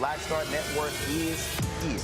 Black Star Network is here.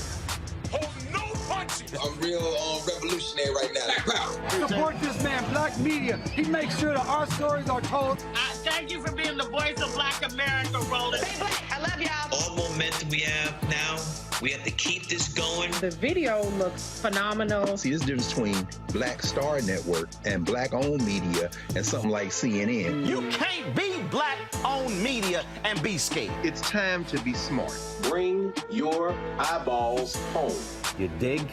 Hold no punches. I'm real revolutionary right now. Black power. Support this man, Black Media. He makes sure that our stories are told. Thank you for being the voice of Black America, Roland. Stay black. I love y'all. All momentum we have now, we have to keep this going. The video looks phenomenal. See, this difference between Black Star Network and Black-owned media and something like CNN. You can't be Black-owned media and be scared. It's time to be smart. Bring your eyeballs home. You dig?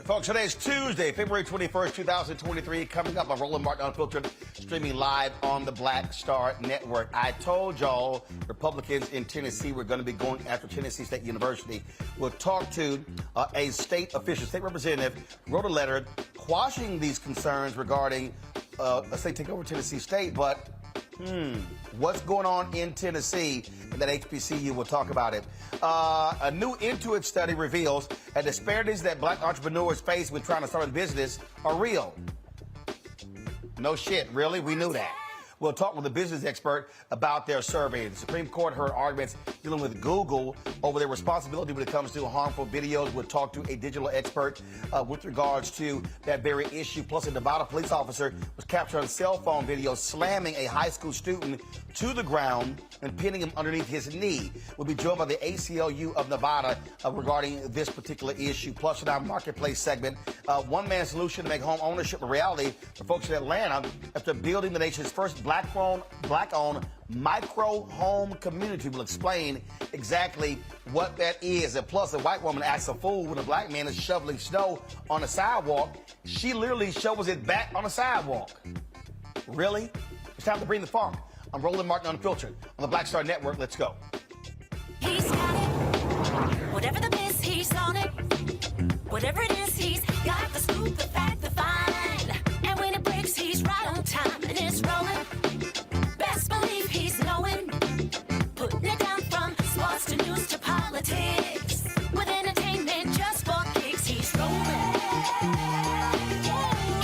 Folks, today is Tuesday, February 21st, 2023. Coming up on Roland Martin Unfiltered, streaming live on the Black Star Network. I told y'all Republicans in Tennessee were going to be going after Tennessee State University. We'll talk to a state official, state representative, wrote a letter quashing these concerns regarding a state takeover Tennessee State. But what's going on in Tennessee and that HBCU? We'll talk about it. A new Intuit study reveals that disparities that black entrepreneurs face when trying to start a business are real. No shit, really? We knew that. We'll talk with a business expert about their survey. The Supreme Court heard arguments dealing with Google over their responsibility when it comes to harmful videos. We'll talk to a digital expert with regards to that very issue. Plus, a Nevada police officer was captured on cell phone video slamming a high school student to the ground and pinning him underneath his knee. We'll be joined by the ACLU of Nevada regarding this particular issue. Plus, in our marketplace segment, one-man solution to make home ownership a reality for folks in Atlanta after building the nation's first black-owned micro home community. Will explain exactly what that is. And plus, a white woman acts a fool when a black man is shoveling snow on the sidewalk. She literally shovels it back on the sidewalk. Really? It's time to bring the funk. I'm Roland Martin Unfiltered on the Black Star Network. Let's go. He's got it. Whatever the miss, he's on it. Whatever it is, he's got the scoop, the fact, the find. And when it breaks, he's right on time and it's rolling. Best believe he's knowing. Putting it down from sports to news to politics. With entertainment just for kicks, he's rolling.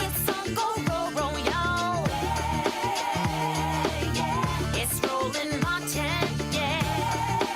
It's on go, roll, y'all. It's Roland Martin, yeah.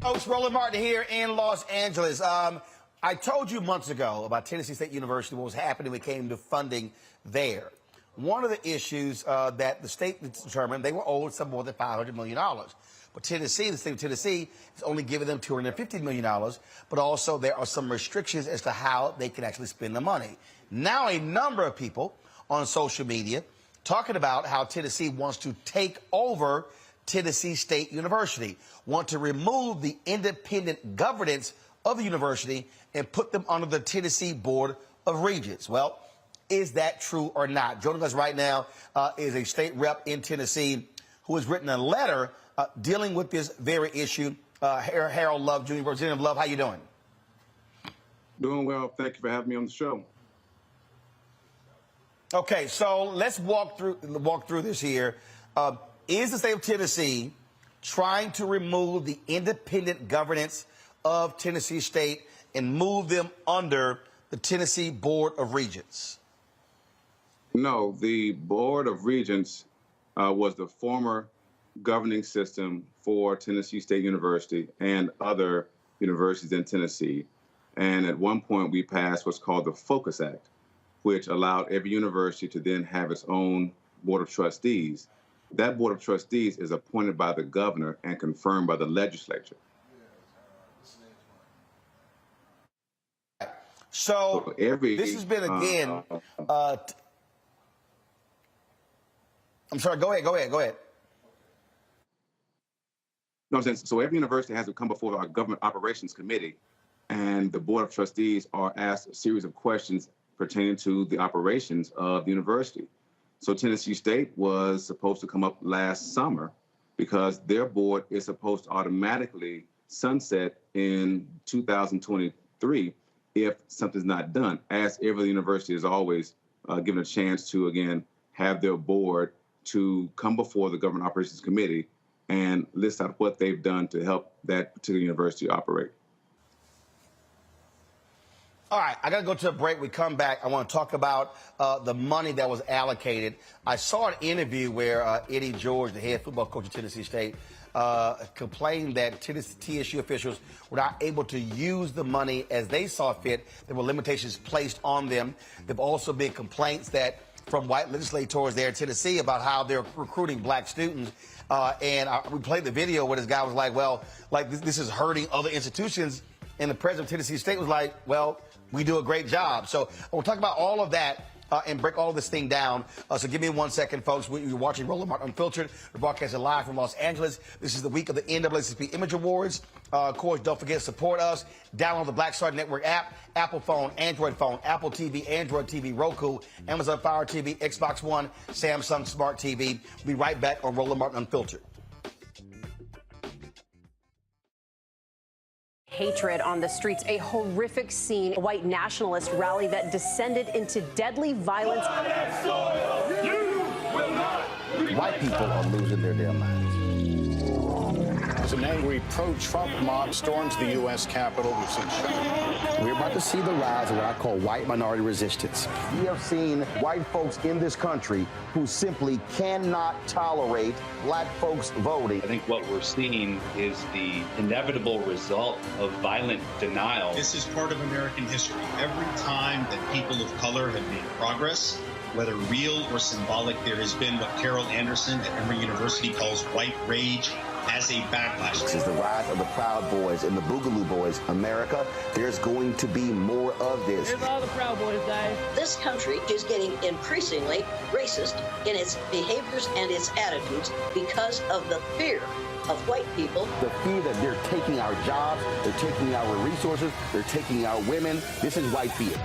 Folks, Roland Martin here in Los Angeles. I told you months ago about Tennessee State University, what was happening when it came to funding there. One of the issues that the state determined, they were owed some more than $500 million. But Tennessee, the state of Tennessee, is only giving them $250 million. But also there are some restrictions as to how they can actually spend the money. Now a number of people on social media talking about how Tennessee wants to take over Tennessee State University, want to remove the independent governance of the university and put them under the Tennessee Board of Regents. Well, is that true or not? Joining us right now is a state rep in Tennessee who has written a letter dealing with this very issue. Harold Love Jr., Representative Love, how you doing? Doing well. Thank you for having me on the show. Okay, so let's walk through this here. Is the state of Tennessee trying to remove the independent governance of Tennessee State and move them under the Tennessee Board of Regents? No, the Board of Regents was the former governing system for Tennessee State University and other universities in Tennessee. And at one point, we passed what's called the Focus Act, which allowed every university to then have its own Board of Trustees. That Board of Trustees is appointed by the governor and confirmed by the legislature. So this has been, again, I'm sorry, go ahead. No, I'm saying, so every university has to come before our government operations committee, and the Board of Trustees are asked a series of questions pertaining to the operations of the university. So Tennessee State was supposed to come up last summer because their board is supposed to automatically sunset in 2023 if something's not done, as every university is always given a chance to, again, have their board to come before the Government Operations Committee and list out what they've done to help that particular university operate. All right, I got to go to a break. We come back. I want to talk about the money that was allocated. I saw an interview where Eddie George, the head football coach of Tennessee State, complained that TSU officials were not able to use the money as they saw fit. There were limitations placed on them. There have also been complaints that from white legislators there in Tennessee about how they're recruiting black students. We played the video where this guy was like, well, like this is hurting other institutions. And the president of Tennessee State was like, well, we do a great job. So we'll talk about all of that and break all of this thing down. So give me 1 second, folks. You're watching Roland Martin Unfiltered. We're broadcasting live from Los Angeles. This is the week of the NAACP Image Awards. Of course, don't forget to support us. Download the Black Star Network app, Apple phone, Android phone, Apple TV, Android TV, Roku, Amazon Fire TV, Xbox One, Samsung Smart TV. We'll be right back on Roland Martin Unfiltered. Hatred on the streets, a horrific scene, a white nationalist rally that descended into deadly violence. White people are losing their damn minds. As an angry pro-Trump mob storms the U.S. Capitol, we've seen shots. We're about to see the rise of what I call white minority resistance. We have seen white folks in this country who simply cannot tolerate black folks voting. I think what we're seeing is the inevitable result of violent denial. This is part of American history. Every time that people of color have made progress, whether real or symbolic, there has been what Carol Anderson at Emory University calls white rage as a backlash. This is the rise of the Proud Boys and the Boogaloo Boys. America, there's going to be more of this. Here's all the Proud Boys, guys. This country is getting increasingly racist in its behaviors and its attitudes because of the fear of white people. The fear that they're taking our jobs, they're taking our resources, they're taking our women. This is white fear.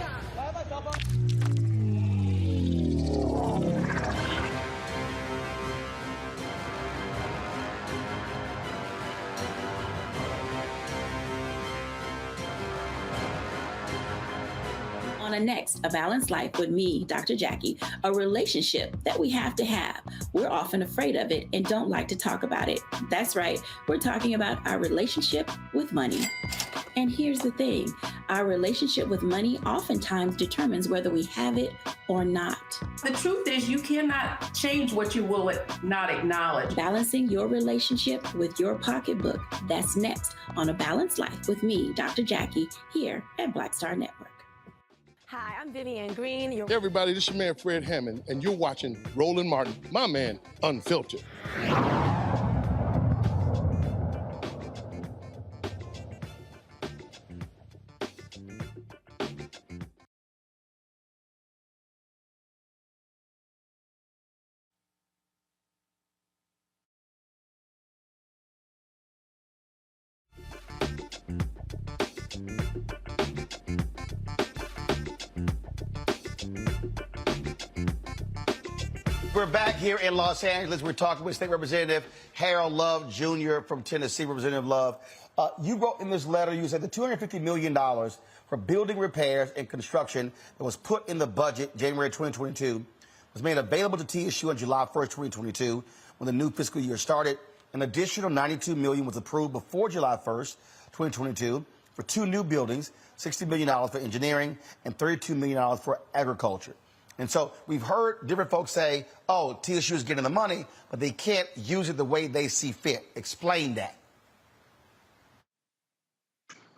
On a next, A Balanced Life with me, Dr. Jackie, a relationship that we have to have. We're often afraid of it and don't like to talk about it. That's right, we're talking about our relationship with money. And here's the thing, our relationship with money oftentimes determines whether we have it or not. The truth is you cannot change what you will not acknowledge. Balancing your relationship with your pocketbook. That's next on A Balanced Life with me, Dr. Jackie, here at Black Star Network. Hi, I'm Vivian Green. Hey everybody, this is your man Fred Hammond, and you're watching Roland Martin, my man, Unfiltered. We're back here in Los Angeles. We're talking with State Representative Harold Love Jr. from Tennessee. Representative Love, you wrote in this letter, you said the $250 million for building repairs and construction that was put in the budget January 2022 was made available to TSU on July 1st, 2022, when the new fiscal year started. An additional $92 million was approved before July 1st, 2022 for two new buildings, $60 million for engineering and $32 million for agriculture. And so we've heard different folks say, oh, TSU is getting the money, but they can't use it the way they see fit. Explain that.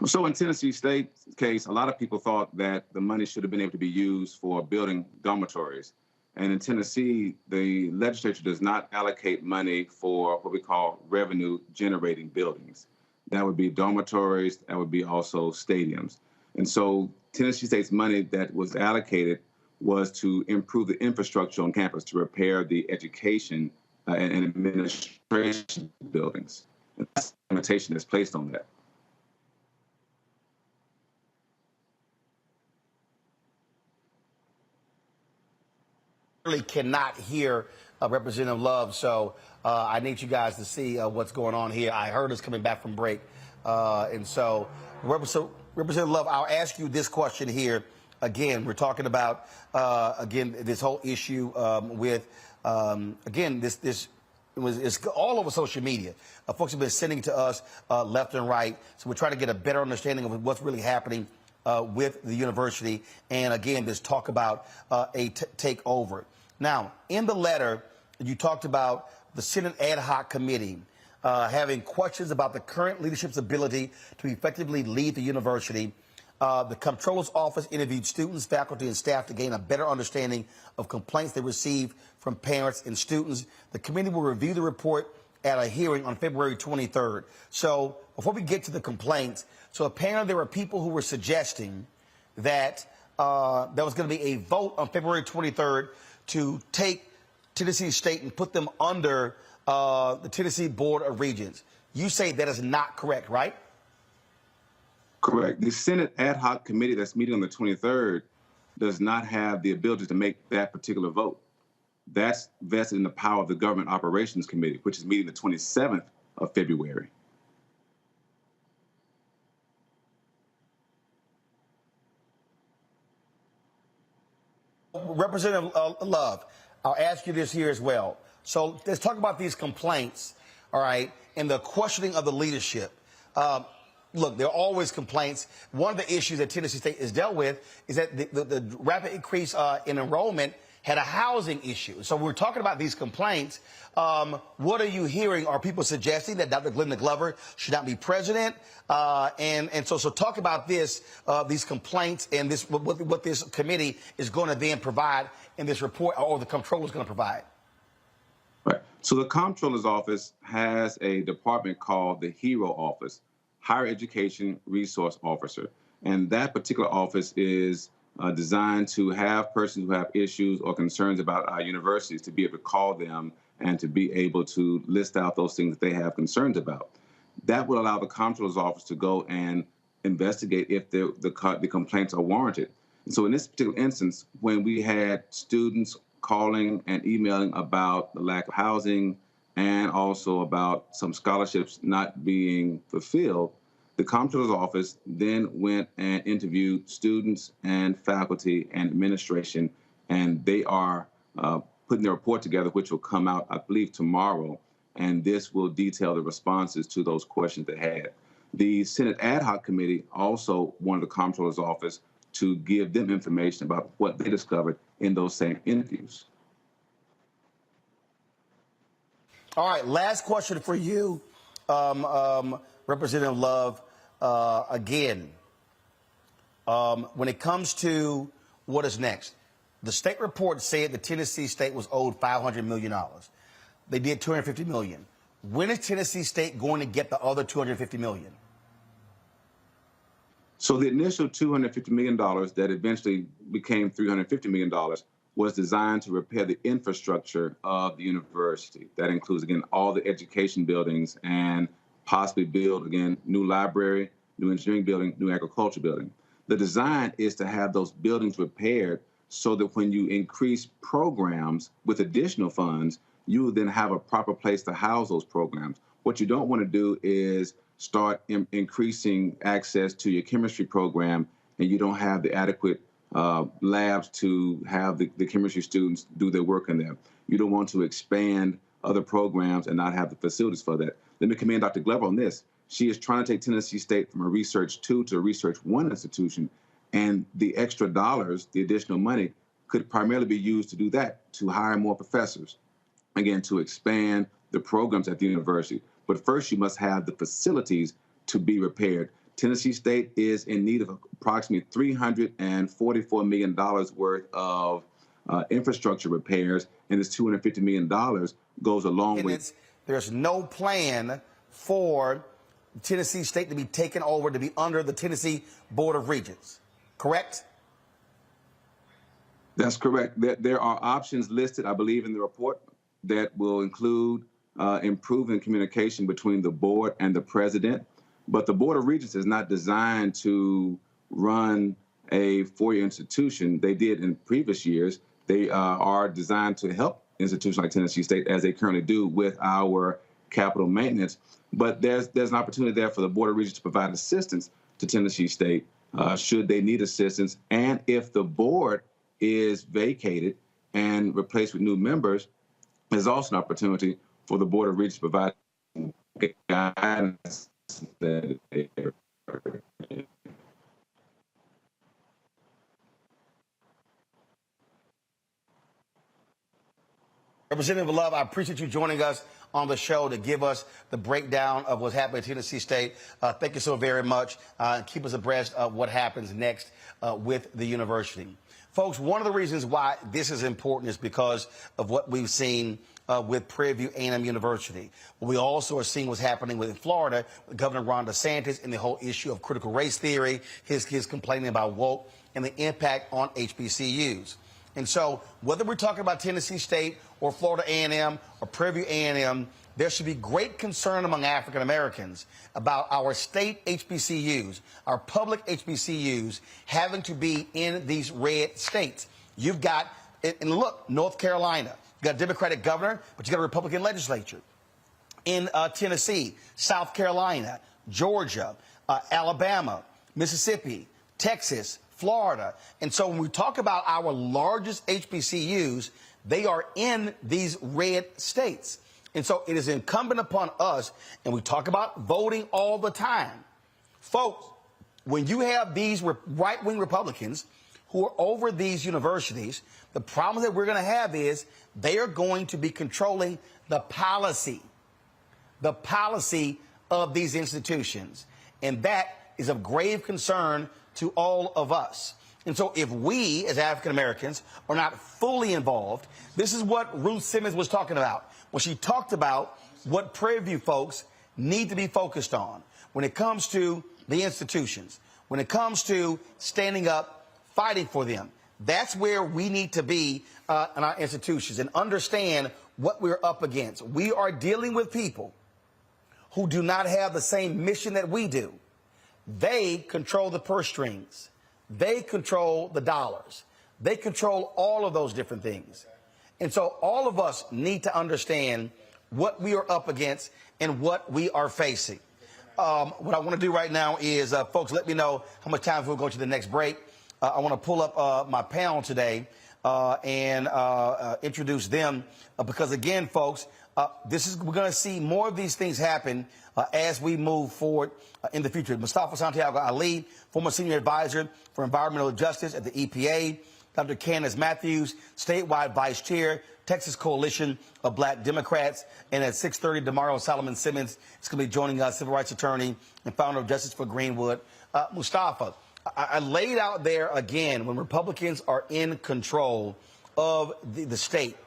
So in Tennessee State's case, a lot of people thought that the money should have been able to be used for building dormitories. And in Tennessee, the legislature does not allocate money for what we call revenue generating buildings. That would be dormitories, that would be also stadiums. And so Tennessee State's money that was allocated was to improve the infrastructure on campus, to repair the education and administration buildings. And that's the limitation that's placed on that. Really cannot hear Representative Love, so I need you guys to see what's going on here. I heard us coming back from break. And so, Representative Love, I'll ask you this question here. Again, we're talking about, again, this whole issue with, again, it's all over social media. Folks have been sending to us left and right. So we're trying to get a better understanding of what's really happening with the university. And again, this talk about a takeover. Now, in the letter, you talked about the Senate Ad Hoc Committee having questions about the current leadership's ability to effectively lead the university. The Comptroller's Office interviewed students, faculty, and staff to gain a better understanding of complaints they received from parents and students. The committee will review the report at a hearing on February 23rd. So before we get to the complaints, so apparently there were people who were suggesting that there was going to be a vote on February 23rd to take Tennessee State and put them under the Tennessee Board of Regents. You say that is not correct, right? Correct. The Senate ad hoc committee that's meeting on the 23rd does not have the ability to make that particular vote. That's vested in the power of the Government Operations Committee, which is meeting the 27th of February. Representative Love, I'll ask you this here as well. So let's talk about these complaints, all right, and the questioning of the leadership. Look, there are always complaints. One of the issues that Tennessee State has dealt with is that the rapid increase in enrollment had a housing issue. So we're talking about these complaints. What are you hearing? Are people suggesting that Dr. Glenda Glover should not be president? So talk about this, these complaints, and this what this committee is going to then provide in this report, or the comptroller is going to provide. Right. So the comptroller's office has a department called the HERO office, Higher Education Resource Officer, and that particular office is designed to have persons who have issues or concerns about our universities to be able to call them and to be able to list out those things that they have concerns about. That will allow the comptroller's office to go and investigate if the complaints are warranted. And so in this particular instance, when we had students calling and emailing about the lack of housing and also about some scholarships not being fulfilled, the comptroller's office then went and interviewed students and faculty and administration, and they are putting their report together, which will come out, I believe, tomorrow, and this will detail the responses to those questions they had. The Senate Ad Hoc Committee also wanted the comptroller's office to give them information about what they discovered in those same interviews. All right, last question for you, Representative Love. Again, when it comes to what is next, the state report said that Tennessee State was owed $500 million. They did $250 million. When is Tennessee State going to get the other $250 million? So the initial $250 million that eventually became $350 million was designed to repair the infrastructure of the university. That includes, again, all the education buildings and possibly build, again, new library, new engineering building, new agriculture building. The design is to have those buildings repaired so that when you increase programs with additional funds, you will then have a proper place to house those programs. What you don't want to do is start increasing access to your chemistry program and you don't have the adequate labs to have the chemistry students do their work in there. You don't want to expand other programs and not have the facilities for that. Let me commend Dr. Glover on this. She is trying to take Tennessee State from a Research 2 to a Research 1 institution, and the extra dollars, the additional money, could primarily be used to do that, to hire more professors, again, to expand the programs at the university. But first, you must have the facilities to be repaired. Tennessee State is in need of approximately $344 million worth of infrastructure repairs, and this $250 million goes a long way. There's no plan for Tennessee State to be taken over, to be under the Tennessee Board of Regents, correct? That's correct. There are options listed, I believe, in the report that will include improving communication between the board and the president. But the Board of Regents is not designed to run a four-year institution. They did in previous years. They are designed to help institutions like Tennessee State, as they currently do with our capital maintenance. But there's an opportunity there for the Board of Regents to provide assistance to Tennessee State should they need assistance. And if the board is vacated and replaced with new members, there's also an opportunity for the Board of Regents to provide guidance. Representative Love, I appreciate you joining us on the show to give us the breakdown of what's happening at Tennessee State. Thank you so very much. Keep us abreast of what happens next with the university. Folks, one of the reasons why this is important is because of what we've seen with Prairie View A&M University. But we also are seeing what's happening in Florida with Governor Ron DeSantis and the whole issue of critical race theory, his complaining about woke, and the impact on HBCUs. And so whether we're talking about Tennessee State or Florida A&M or Prairie View A&M, there should be great concern among African Americans about our state HBCUs, our public HBCUs, having to be in these red states. You've got, and look, North Carolina, you've got a Democratic governor, but you've got a Republican legislature. In Tennessee, South Carolina, Georgia, Alabama, Mississippi, Texas, Florida. And so when we talk about our largest HBCUs, they are in these red states. And so it is incumbent upon us, and we talk about voting all the time. Folks, when you have these right-wing Republicans who are over these universities, the problem that we're going to have is they are going to be controlling the policy of these institutions. And that is of grave concern to all of us. And so if we, as African Americans, are not fully involved, this is what Ruth Simmons was talking about when she talked about what Prairie View folks need to be focused on when it comes to the institutions, when it comes to standing up, fighting for them. That's where we need to be in our institutions and understand what we're up against. We are dealing with people who do not have the same mission that we do. They control the purse strings. They control the dollars. They control all of those different things. And so all of us need to understand what we are up against and what we are facing. What I want to do right now is, folks, let me know how much time we'll go to the next break. I want to pull up my panel today and introduce them because, again, folks, we're going to see more of these things happen as we move forward in the future. Mustafa Santiago Ali, former senior advisor for environmental justice at the EPA. Dr. Candace Matthews, statewide vice chair, Texas Coalition of Black Democrats. And at 6:30 tomorrow, Solomon Simmons is going to be joining us, civil rights attorney and founder of Justice for Greenwood. Mustafa, I laid out there again, when Republicans are in control of the state,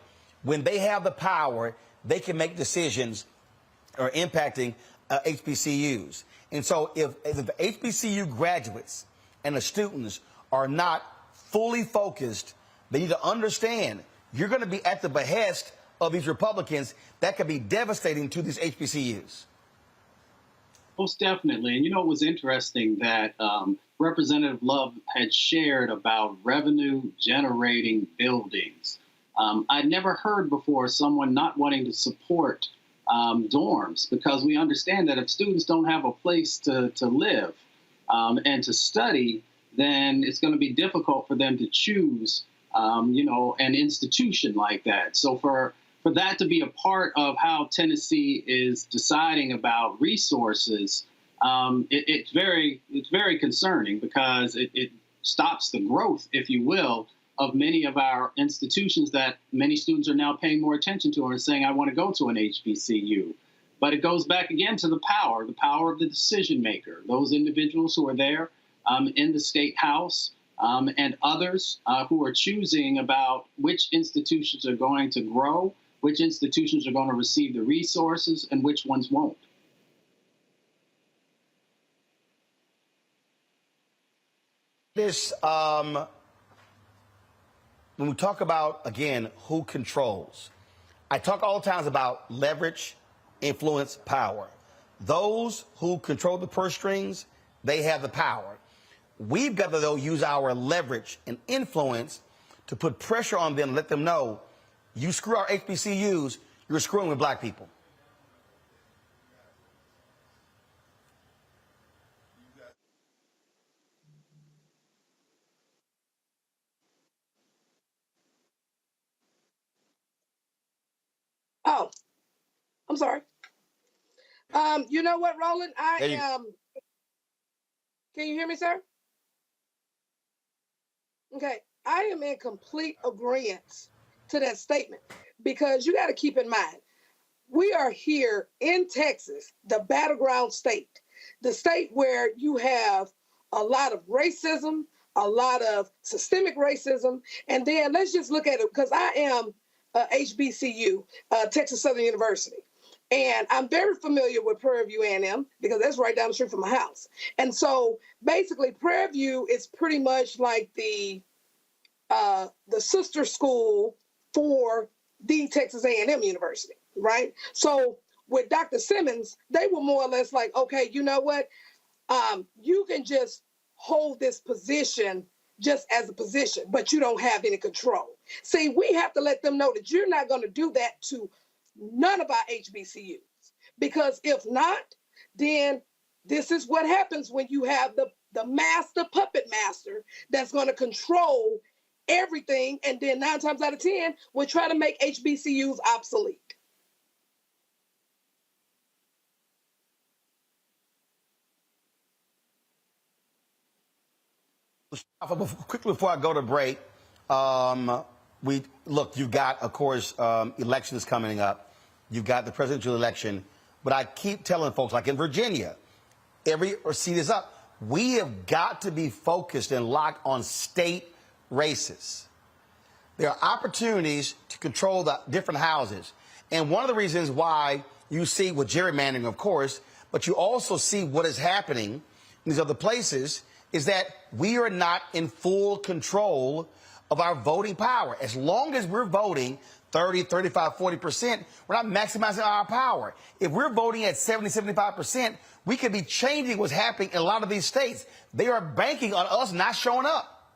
when they have the power, they can make decisions or impacting HBCUs. And so if the HBCU graduates and the students are not fully focused, they need to understand you're going to be at the behest of these Republicans. That could be devastating to these HBCUs. Most definitely. And you know, it was interesting that Representative Love had shared about revenue generating buildings. I'd never heard before someone not wanting to support dorms, because we understand that if students don't have a place to live and to study, then it's going to be difficult for them to choose, an institution like that. So for that to be a part of how Tennessee is deciding about resources, it's very concerning, because it stops the growth, if you will, of many of our institutions that many students are now paying more attention to and are saying, I want to go to an HBCU. But it goes back again to the power of the decision maker, those individuals who are there in the state house and others who are choosing about which institutions are going to grow, which institutions are going to receive the resources, and which ones won't. This, when we talk about, again, who controls, I talk all the times about leverage, influence, power. Those who control the purse strings, they have the power. We've got to, though, use our leverage and influence to put pressure on them, let them know, you screw our HBCUs, you're screwing with black people. Oh, I'm sorry. You know what, Roland? Can you hear me, sir? Okay. I am in complete agreement to that statement, because you got to keep in mind, we are here in Texas, the battleground state, the state where you have a lot of racism, a lot of systemic racism. And then let's just look at it, because I am HBCU, Texas Southern University. And I'm very familiar with Prairie View A&M because that's right down the street from my house. And so basically Prairie View is pretty much like the sister school for the Texas A&M University, right? So with Dr. Simmons, they were more or less like, okay, you know what? You can just hold this position just as a position, but you don't have any control. See, we have to let them know that you're not going to do that to none of our HBCUs, because if not, then this is what happens when you have the master puppet master that's going to control everything, and then 9 times out of 10 we'll try to make HBCUs obsolete. Quickly before I go to break, you've got, of course, elections coming up. You've got the presidential election. But I keep telling folks, like in Virginia, every seat is up. We have got to be focused and locked on state races. There are opportunities to control the different houses. And one of the reasons why you see with gerrymandering, of course, but you also see what is happening in these other places is that we are not in full control of our voting power. As long as we're voting 30, 35, 40%, we're not maximizing our power. If we're voting at 70, 75%, we could be changing what's happening in a lot of these states. They are banking on us not showing up.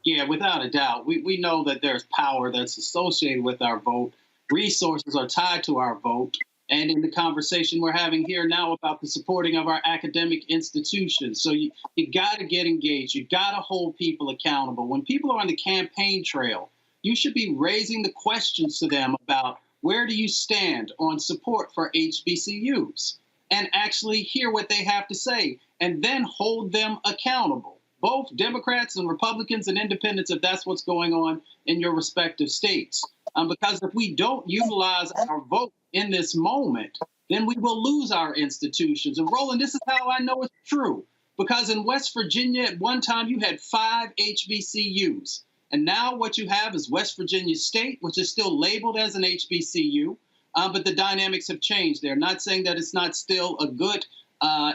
Yeah, without a doubt. We know that there's power that's associated with our vote. Resources are tied to our vote. And in the conversation we're having here now about the supporting of our academic institutions. So you got to get engaged. You got to hold people accountable. When people are on the campaign trail, you should be raising the questions to them about where do you stand on support for HBCUs, and actually hear what they have to say and then hold them accountable. Both Democrats and Republicans and independents, if that's what's going on in your respective states. Because if we don't utilize our vote in this moment, then we will lose our institutions. And Roland, this is how I know it's true. Because in West Virginia, at one time, you had 5 HBCUs. And now what you have is West Virginia State, which is still labeled as an HBCU. But the dynamics have changed there. Not saying that it's not still a good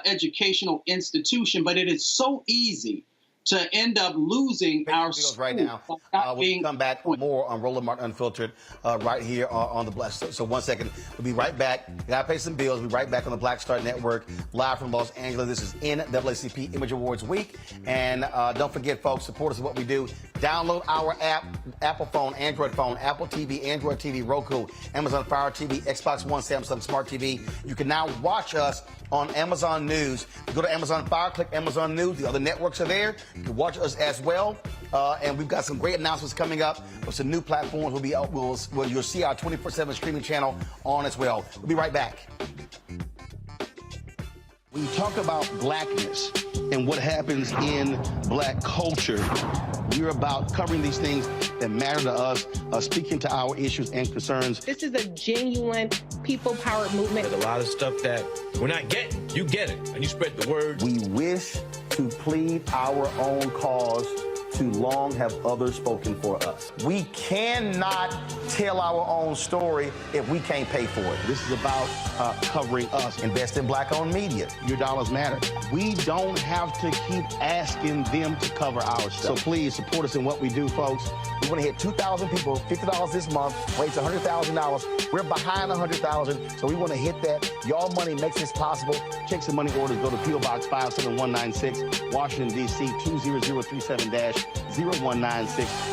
educational institution, but it is so easy to end up losing our schools right now. We'll come back more on Roland Martin Unfiltered right here on the Black. So 1 second. We'll be right back. We got to pay some bills. We'll be right back on the Black Star Network, live from Los Angeles. This is NAACP Image Awards Week. And don't forget, folks, support us in what we do. Download our app, Apple phone, Android phone, Apple TV, Android TV, Roku, Amazon Fire TV, Xbox One, Samsung Smart TV. You can now watch us on Amazon News. Go to Amazon Fire, click Amazon News. The other networks are there. You can watch us as well. And we've got some great announcements coming up with some new platforms. You'll see our 24/7 streaming channel on as well. We'll be right back. When you talk about blackness and what happens in black culture, we're about covering these things that matter to us, speaking to our issues and concerns. This is a genuine people-powered movement. There's a lot of stuff that we're not getting. You get it, and you spread the word. We wish to plead our own cause. Too long have others spoken for us. We cannot tell our own story if we can't pay for it. This is about covering us. Invest in black-owned media. Your dollars matter. We don't have to keep asking them to cover our stuff. So please support us in what we do, folks. We want to hit 2,000 people, $50 this month, raise $100,000. We're behind 100,000, so we want to hit that. Y'all money makes this possible. Check some money orders. Go to P.O. Box 57196, Washington, D.C. 20037-0196.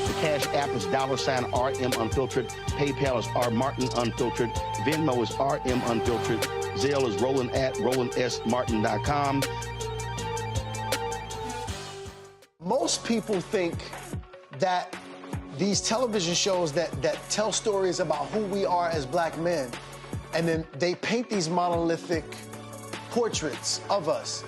The Cash App is $RM Unfiltered. PayPal is R Martin Unfiltered. Venmo is RM Unfiltered. Zelle is RolandS.Martin.com. Most people think that these television shows that tell stories about who we are as black men, and then they paint these monolithic portraits of us.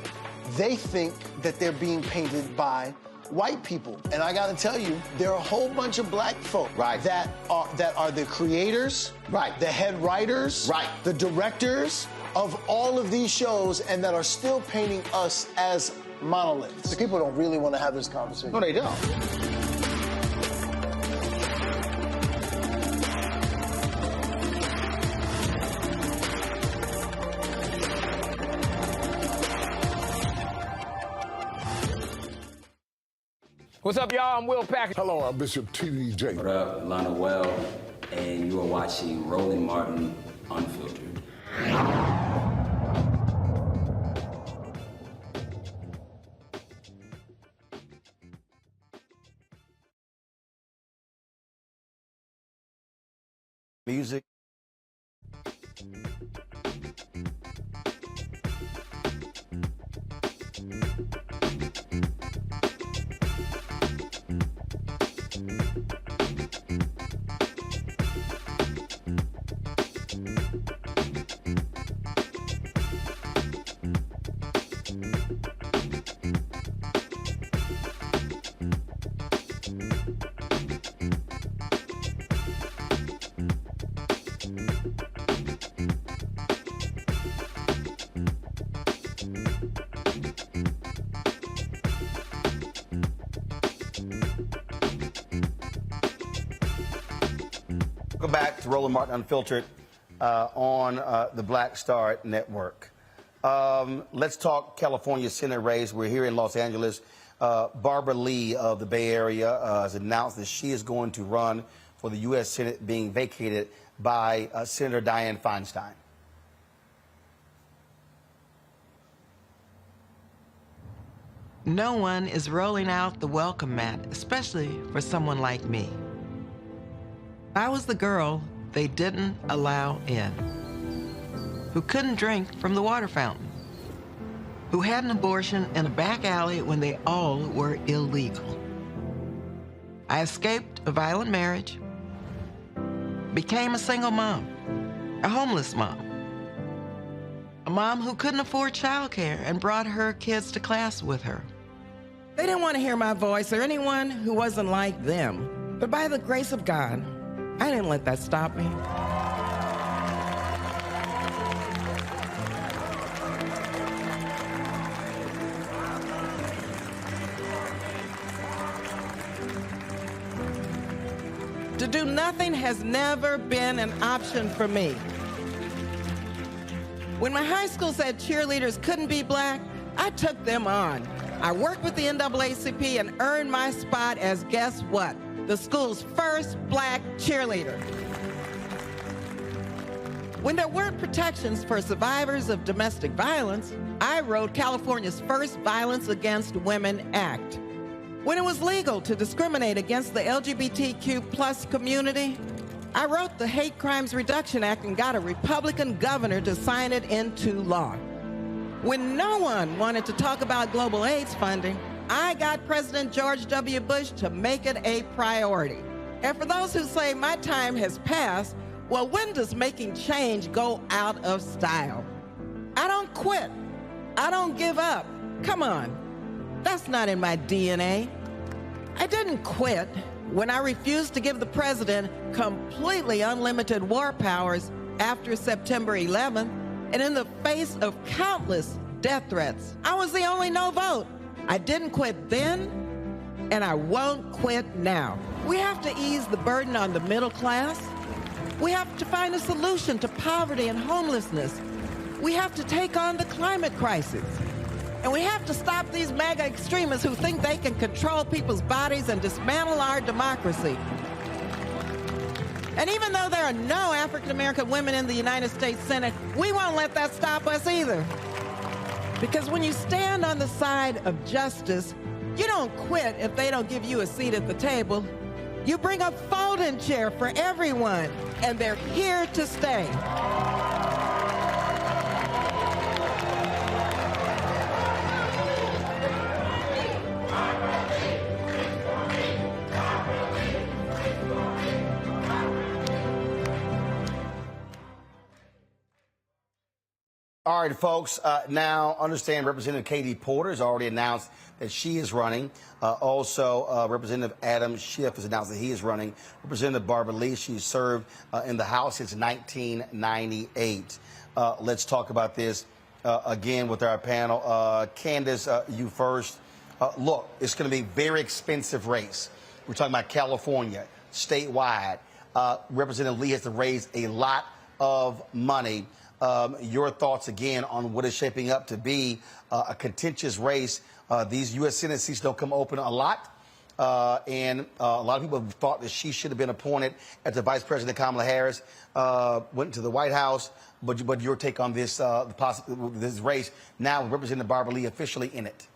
They think that they're being painted by white people. And I got to tell you, there are a whole bunch of black folk that are the creators, the head writers, the directors of all of these shows, and that are still painting us as monoliths. The people don't really want to have this conversation. No, they don't. What's up, y'all? I'm Will Packard. Hello, I'm Bishop T.D.J. What up, Lana Well, and you are watching Roland Martin Unfiltered. Music. Welcome back to Roland Martin Unfiltered on the Black Star Network. Let's talk California Senate race. We're here in Los Angeles. Barbara Lee of the Bay Area has announced that she is going to run for the U.S. Senate, being vacated by Senator Dianne Feinstein. No one is rolling out the welcome mat, especially for someone like me. I was the girl they didn't allow in, who couldn't drink from the water fountain, who had an abortion in a back alley when they all were illegal. I escaped a violent marriage, became a single mom, a homeless mom, a mom who couldn't afford childcare and brought her kids to class with her. They didn't want to hear my voice or anyone who wasn't like them. But by the grace of God, I didn't let that stop me. To do nothing has never been an option for me. When my high school said cheerleaders couldn't be black, I took them on. I worked with the NAACP and earned my spot as, guess what? The school's first black cheerleader. When there weren't protections for survivors of domestic violence, I wrote California's first Violence Against Women Act. When it was legal to discriminate against the LGBTQ+ community, I wrote the Hate Crimes Reduction Act and got a Republican governor to sign it into law. When no one wanted to talk about global AIDS funding, I got President George W. Bush to make it a priority. And for those who say my time has passed, well, when does making change go out of style? I don't quit. I don't give up. Come on. That's not in my DNA. I didn't quit when I refused to give the president completely unlimited war powers after September 11th, and in the face of countless death threats. I was the only no vote. I didn't quit then, and I won't quit now. We have to ease the burden on the middle class. We have to find a solution to poverty and homelessness. We have to take on the climate crisis. And we have to stop these MAGA extremists who think they can control people's bodies and dismantle our democracy. And even though there are no African-American women in the United States Senate, we won't let that stop us either. Because when you stand on the side of justice, you don't quit if they don't give you a seat at the table. You bring a folding chair for everyone, and they're here to stay. All right, folks, now understand Representative Katie Porter has already announced that she is running. Also, Representative Adam Schiff has announced that he is running. Representative Barbara Lee, she's served in the House since 1998. Let's talk about this again with our panel. Candace, you first. Look, it's going to be a very expensive race. We're talking about California, statewide. Representative Lee has to raise a lot of money. Your thoughts again on what is shaping up to be a contentious race. These U.S. Senate seats don't come open a lot. and a lot of people have thought that she should have been appointed as the Vice President. Kamala Harris went to the White House. But your take on this this race now representing Barbara Lee officially in it?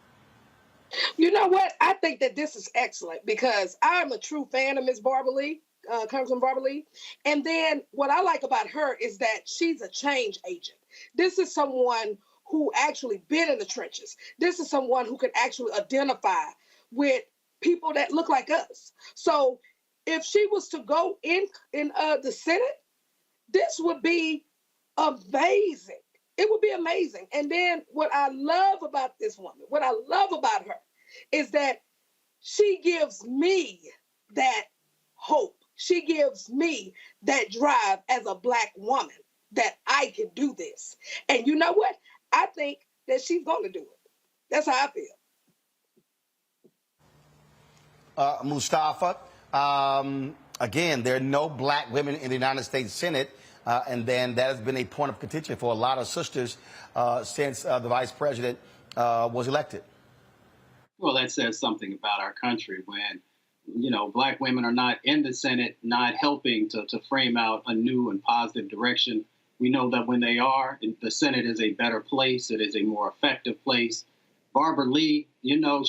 You know what? I think that this is excellent because I'm a true fan of Ms. Barbara Lee, Congresswoman Barbara Lee. And then what I like about her is that she's a change agent. This is someone who actually been in the trenches. This is someone who can actually identify with people that look like us. So if she was to go in the Senate, this would be amazing. It would be amazing. And then what I love about this woman, what I love about her is that she gives me that hope. She gives me that drive as a Black woman that I can do this. And you know what? I think that she's going to do it. That's how I feel. Mustafa, again, there are no Black women in the United States Senate. And then that has been a point of contention for a lot of sisters since the vice president was elected. Well, that says something about our country when, you know, Black women are not in the Senate, not helping to frame out a new and positive direction. We know that when they are, the Senate is a better place. It is a more effective place. Barbara Lee, you know,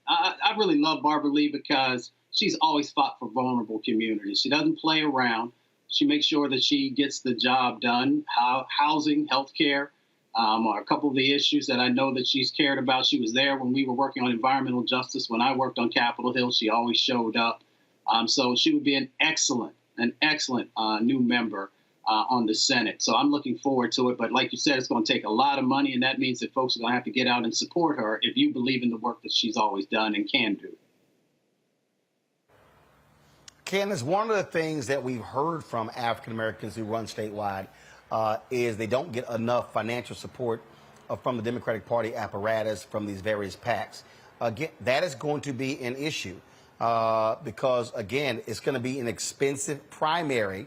I really love Barbara Lee because she's always fought for vulnerable communities. She doesn't play around. She makes sure that she gets the job done. Housing, healthcare, are a couple of the issues that I know that she's cared about. She was there when we were working on environmental justice. When I worked on Capitol Hill, she always showed up. So she would be an excellent new member on the Senate. So I'm looking forward to it. But like you said, it's going to take a lot of money, and that means that folks are going to have to get out and support her if you believe in the work that she's always done and can do. Candace, one of the things that we've heard from African Americans who run statewide is they don't get enough financial support from the Democratic Party apparatus from these various PACs. Again, that is going to be an issue because, again, it's going to be an expensive primary,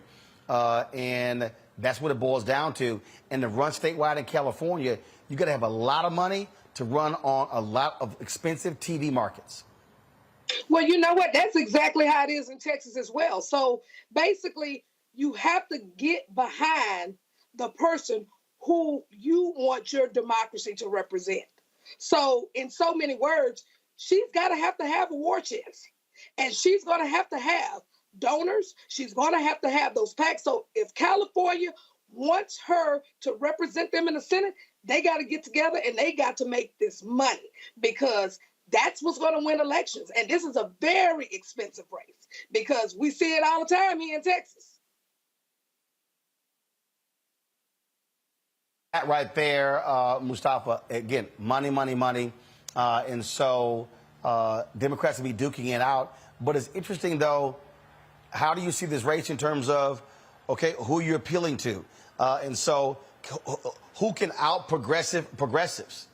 and that's what it boils down to. And to run statewide in California, you got to have a lot of money to run on a lot of expensive TV markets. Well, you know what? That's exactly how it is in Texas as well. So basically, you have to get behind the person who you want your democracy to represent. So in so many words, she's got to have a war chest. And she's going to have donors. She's going to have those PACs. So if California wants her to represent them in the Senate, they got to get together and they got to make this money because that's what's going to win elections. And this is a very expensive race because we see it all the time here in Texas. That right there, Mustafa, again, money. And so Democrats will be duking it out. But it's interesting, though, how do you see this race in terms of, okay, who you're appealing to? And so who can out progressives?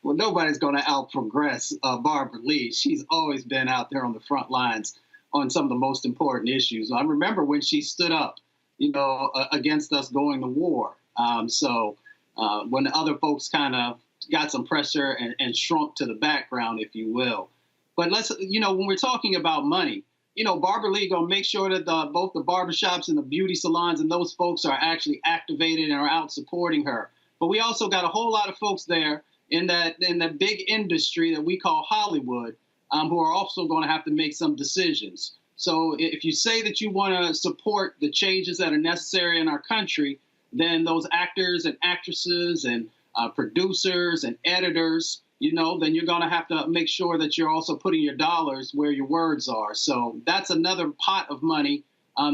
Well, nobody's going to out-progress Barbara Lee. She's always been out there on the front lines on some of the most important issues. I remember when she stood up, you know, against us going to war. When the other folks kind of got some pressure and shrunk to the background, if you will. But when we're talking about money, you know, Barbara Lee going to make sure that both the barbershops and the beauty salons and those folks are actually activated and are out supporting her. But we also got a whole lot of folks there in the big industry that we call Hollywood, who are also going to have to make some decisions. So if you say that you want to support the changes that are necessary in our country, then those actors and actresses and producers and editors, you know, then you're going to have to make sure that you're also putting your dollars where your words are. So that's another pot of money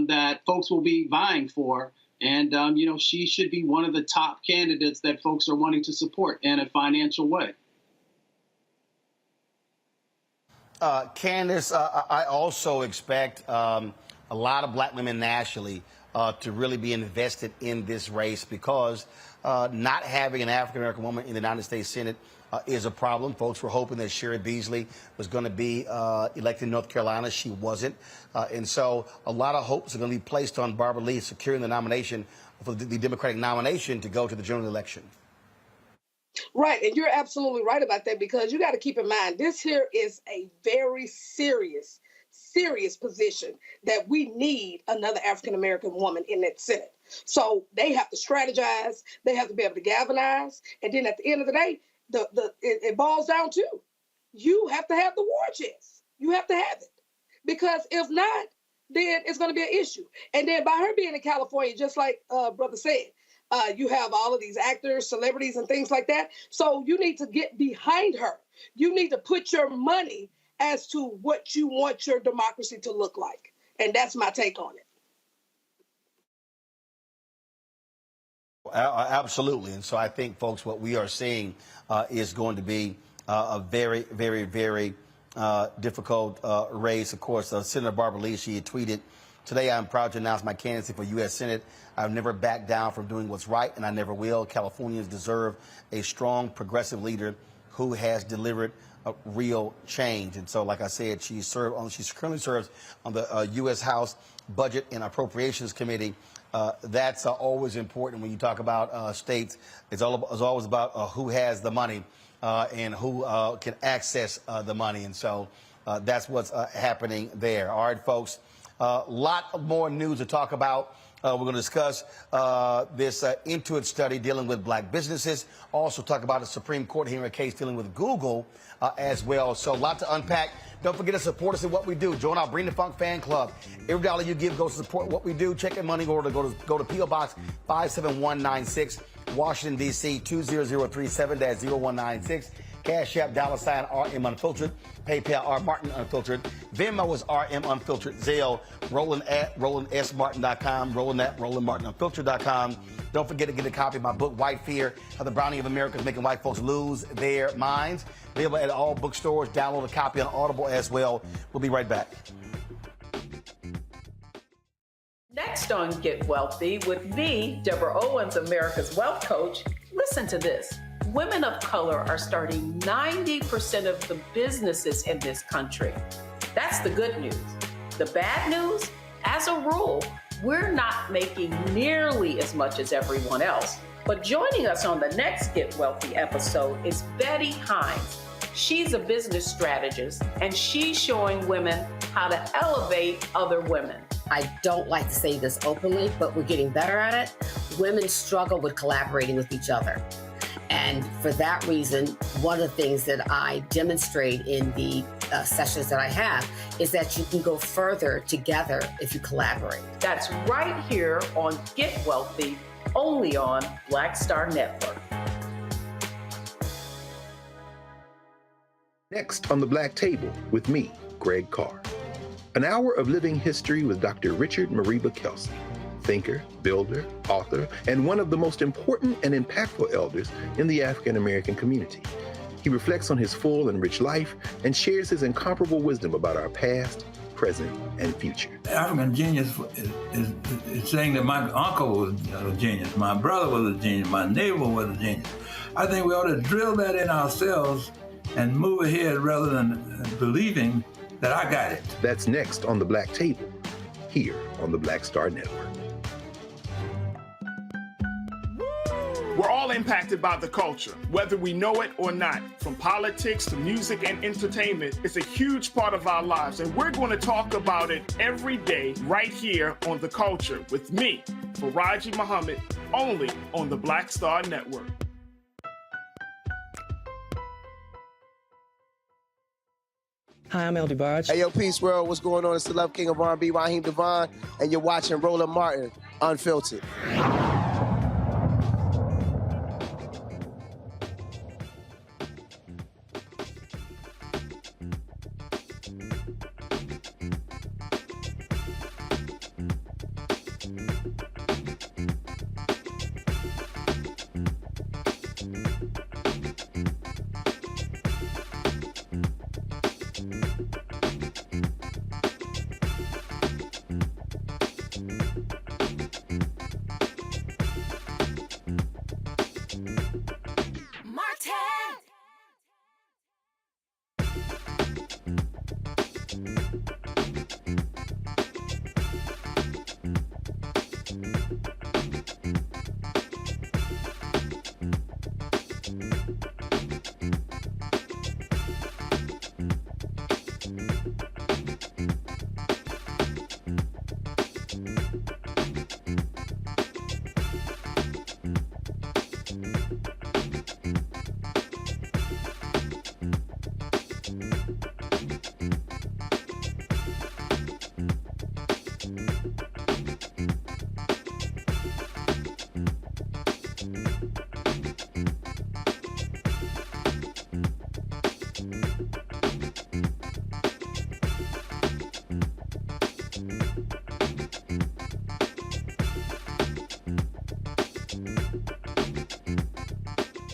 that folks will be vying for. And, you know, she should be one of the top candidates that folks are wanting to support in a financial way. Candace, I also expect a lot of black women nationally to really be invested in this race because not having an African-American woman in the United States Senate is a problem. Folks were hoping that Shireen Beasley was going to be elected in North Carolina. She wasn't. And so a lot of hopes are going to be placed on Barbara Lee securing the nomination for the Democratic nomination to go to the general election. Right, and you're absolutely right about that, because you got to keep in mind, this here is a very serious position that we need another African-American woman in that Senate. So they have to strategize, they have to be able to galvanize, and then at the end of the day, it boils down to, you have to have the war chest. You have to have it. Because if not, then it's going to be an issue. And then by her being in California, just like Brother said, you have all of these actors, celebrities, and things like that. So you need to get behind her. You need to put your money as to what you want your democracy to look like. And that's my take on it. Absolutely. And so I think, folks, what we are seeing is going to be a very, very, very difficult race. Of course, Senator Barbara Lee, she had tweeted, "Today I'm proud to announce my candidacy for U.S. Senate. I've never backed down from doing what's right, and I never will. Californians deserve a strong, progressive leader who has delivered real change." And so, like I said, she currently serves on the U.S. House Budget and Appropriations Committee. That's always important when you talk about states. It's always about who has the money and who can access the money. And so that's what's happening there. All right, folks, a lot more news to talk about. We're going to discuss this Intuit study dealing with black businesses. Also talk about a Supreme Court hearing a case dealing with Google as well. So a lot to unpack. Don't forget to support us in what we do. Join our Bring the Funk fan club. Every dollar you give goes to support what we do. Check your money order. Go to P.O. Box 57196, Washington, D.C. 20037-0196. Cash App, $RM Unfiltered. PayPal, R Martin Unfiltered. Venmo is RM Unfiltered. Zelle, Roland at RolandSMartin.com. Roland at RolandMartinUnfiltered.com. Don't forget to get a copy of my book, White Fear, How the Browning of America is Making White Folks Lose Their Minds. Available at all bookstores. Download a copy on Audible as well. We'll be right back. Next on Get Wealthy with me, Deborah Owens, America's Wealth Coach. Listen to this. Women of color are starting 90% of the businesses in this country. That's the good news. The bad news, as a rule, we're not making nearly as much as everyone else. But joining us on the next Get Wealthy episode is Betty Hines. She's a business strategist, and she's showing women how to elevate other women. I don't like to say this openly, but we're getting better at it. Women struggle with collaborating with each other. And for that reason, one of the things that I demonstrate in the sessions that I have is that you can go further together if you collaborate. That's right here on Get Wealthy, only on Black Star Network. Next on the Black Table with me, Greg Carr. An hour of living history with Dr. Richard Mariba Kelsey, thinker, builder, author, and one of the most important and impactful elders in the African American community. He reflects on his full and rich life and shares his incomparable wisdom about our past, present, and future. African genius is saying that my uncle was a genius, my brother was a genius, my neighbor was a genius. I think we ought to drill that in ourselves and move ahead rather than believing that I got it. That's next on the Black Table, here on the Black Star Network. We're all impacted by the culture, whether we know it or not. From politics to music and entertainment, it's a huge part of our lives, and we're going to talk about it every day right here on The Culture with me, Faraji Muhammad, only on the Black Star Network. Hi, I'm El DeBarge. Hey, yo, Peace World. What's going on? It's the Love King of R&B, Raheem Devon, and you're watching Roland Martin, Unfiltered.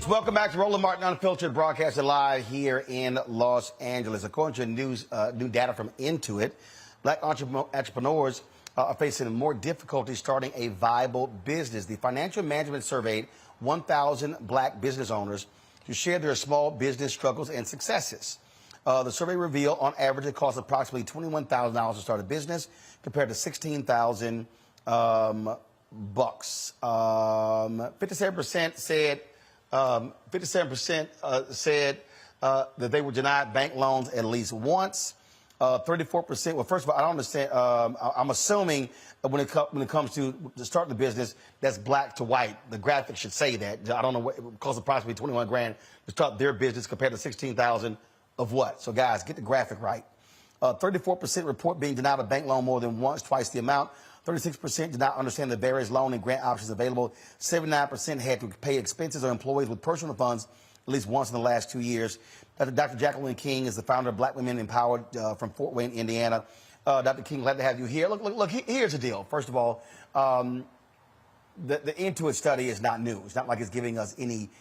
Welcome back to Roland Martin Unfiltered, broadcasted live here in Los Angeles. According to new data from Intuit, black entrepreneurs are facing more difficulty starting a viable business. The Financial Management surveyed 1,000 black business owners to share their small business struggles and successes. The survey revealed, on average, it costs approximately $21,000 to start a business, compared to $16,000 bucks. 57% said. 57% said that they were denied bank loans at least once. 34%. Well, first of all, I don't understand. I'm assuming when it comes to starting the business, that's black to white. The graphic should say that. I don't know what it costs approximately 21 grand to start their business compared to 16,000 of what? So guys, get the graphic right. 34% report being denied a bank loan more than once, twice the amount. 36% did not understand the various loan and grant options available. 79% had to pay expenses or employees with personal funds at least once in the last 2 years. Dr. Jacqueline King is the founder of Black Women Empowered from Fort Wayne, Indiana. Dr. King, glad to have you here. Look, here's the deal. First of all, the Intuit study is not new. It's not like it's giving us any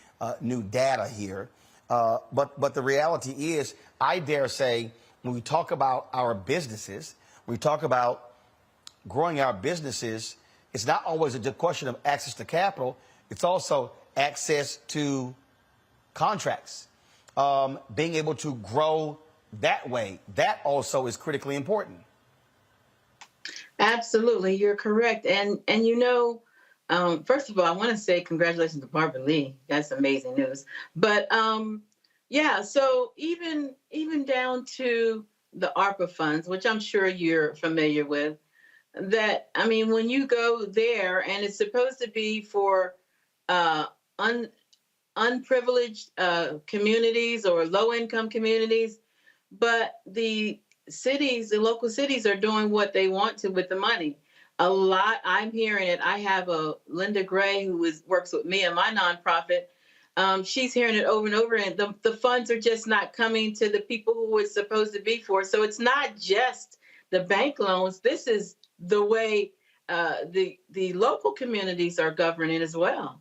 new data here. But the reality is, I dare say, when we talk about our businesses, we talk about growing our businesses, it's not always a question of access to capital. It's also access to contracts, being able to grow that way. That also is critically important. Absolutely, you're correct. And you know, first of all, I want to say congratulations to Barbara Lee. That's amazing news. But yeah, so even down to the ARPA funds, which I'm sure you're familiar with, that, I mean, when you go there, and it's supposed to be for unprivileged communities or low-income communities, but the local cities are doing what they want to with the money. A lot, I'm hearing it. I have a Linda Gray who works with me in my nonprofit. She's hearing it over and over, and the funds are just not coming to the people who it's supposed to be for. So it's not just the bank loans. This is the way the local communities are governing as well.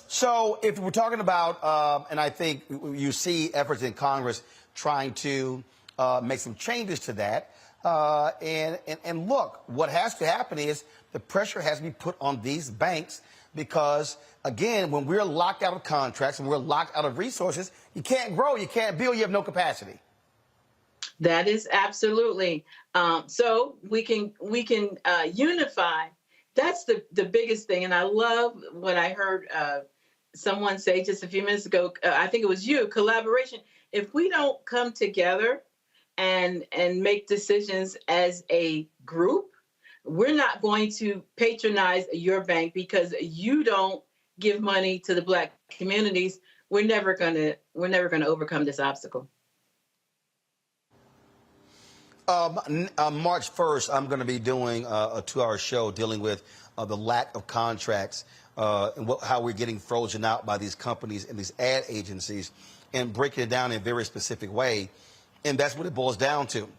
So if we're talking about, and I think you see efforts in Congress trying to make some changes to that, and look, what has to happen is the pressure has to be put on these banks because, again, when we're locked out of contracts and we're locked out of resources, you can't grow, you can't build, you have no capacity. That is absolutely. So we can unify. That's the biggest thing. And I love what I heard someone say just a few minutes ago. I think it was you, collaboration. If we don't come together and make decisions as a group, we're not going to patronize your bank because you don't give money to the Black communities. We're never gonna overcome this obstacle. March 1st, I'm going to be doing a 2-hour show dealing with the lack of contracts and how we're getting frozen out by these companies and these ad agencies, and breaking it down in a very specific way. And that's what it boils down to.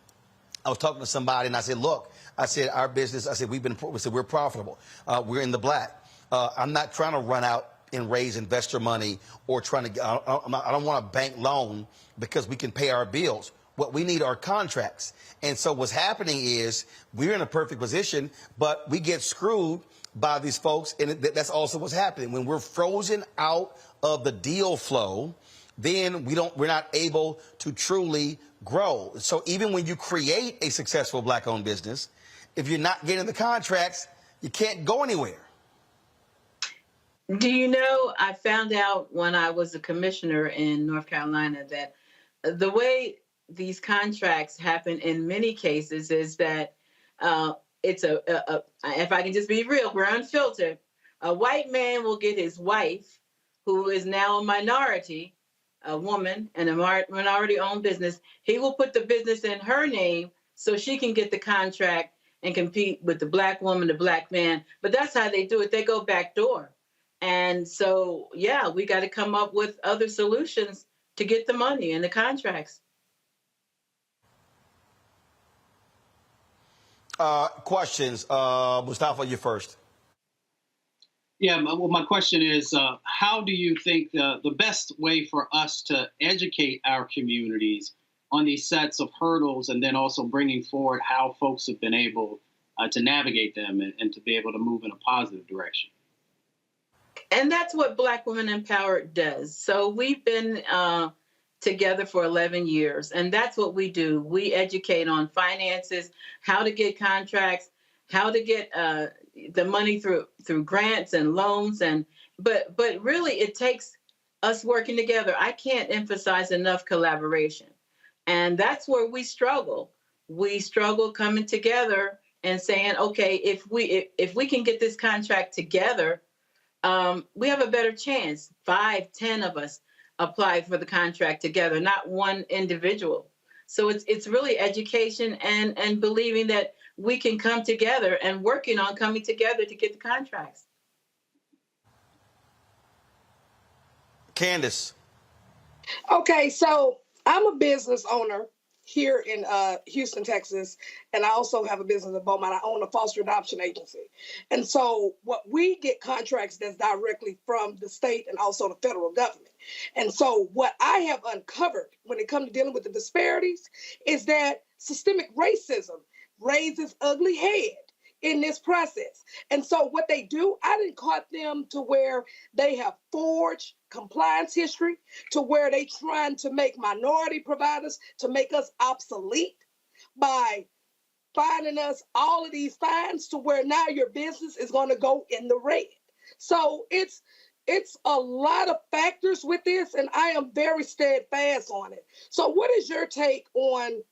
I was talking to somebody and I said, look, I said, our business, I said, we're profitable. We're in the black. I'm not trying to run out and raise investor money or trying to, I don't want a bank loan because we can pay our bills. What we need are contracts. And so what's happening is we're in a perfect position, but we get screwed by these folks. And that's also what's happening. When we're frozen out of the deal flow, then we're not able to truly grow. So even when you create a successful Black-owned business, if you're not getting the contracts, you can't go anywhere. Do you know, I found out when I was a commissioner in North Carolina that the way these contracts happen in many cases is that it's if I can just be real, we're unfiltered. A white man will get his wife, who is now a minority, a woman, and a minority-owned business. He will put the business in her name so she can get the contract and compete with the Black woman, the Black man. But that's how they do it. They go back door. And so, yeah, we got to come up with other solutions to get the money and the contracts. Questions. Mustafa, you first. Yeah, well, my question is, how do you think the best way for us to educate our communities on these sets of hurdles, and then also bringing forward how folks have been able to navigate them and to be able to move in a positive direction? And that's what Black Women Empowered does. So we've been together for 11 years, and that's what we do. We educate on finances, how to get contracts, how to get the money through grants and loans, but really it takes us working together. I can't emphasize enough collaboration, and that's where we struggle. We struggle coming together and saying, okay, if we can get this contract together, we have a better chance. 5, 10 of us apply for the contract together, not one individual. So it's really education and believing that we can come together and working on coming together to get the contracts. Candace. Okay, so I'm a business owner here in Houston, Texas, and I also have a business in Beaumont. I own a foster adoption agency. And so what we get contracts that's directly from the state and also the federal government. And so what I have uncovered when it comes to dealing with the disparities is that systemic racism raises ugly head in this process. And so what they do, I didn't caught them to where they have forged compliance history, to where they trying to make minority providers to make us obsolete by finding us all of these fines, to where now your business is going to go in the red. So it's a lot of factors with this, and I am very steadfast on it. So what is your take on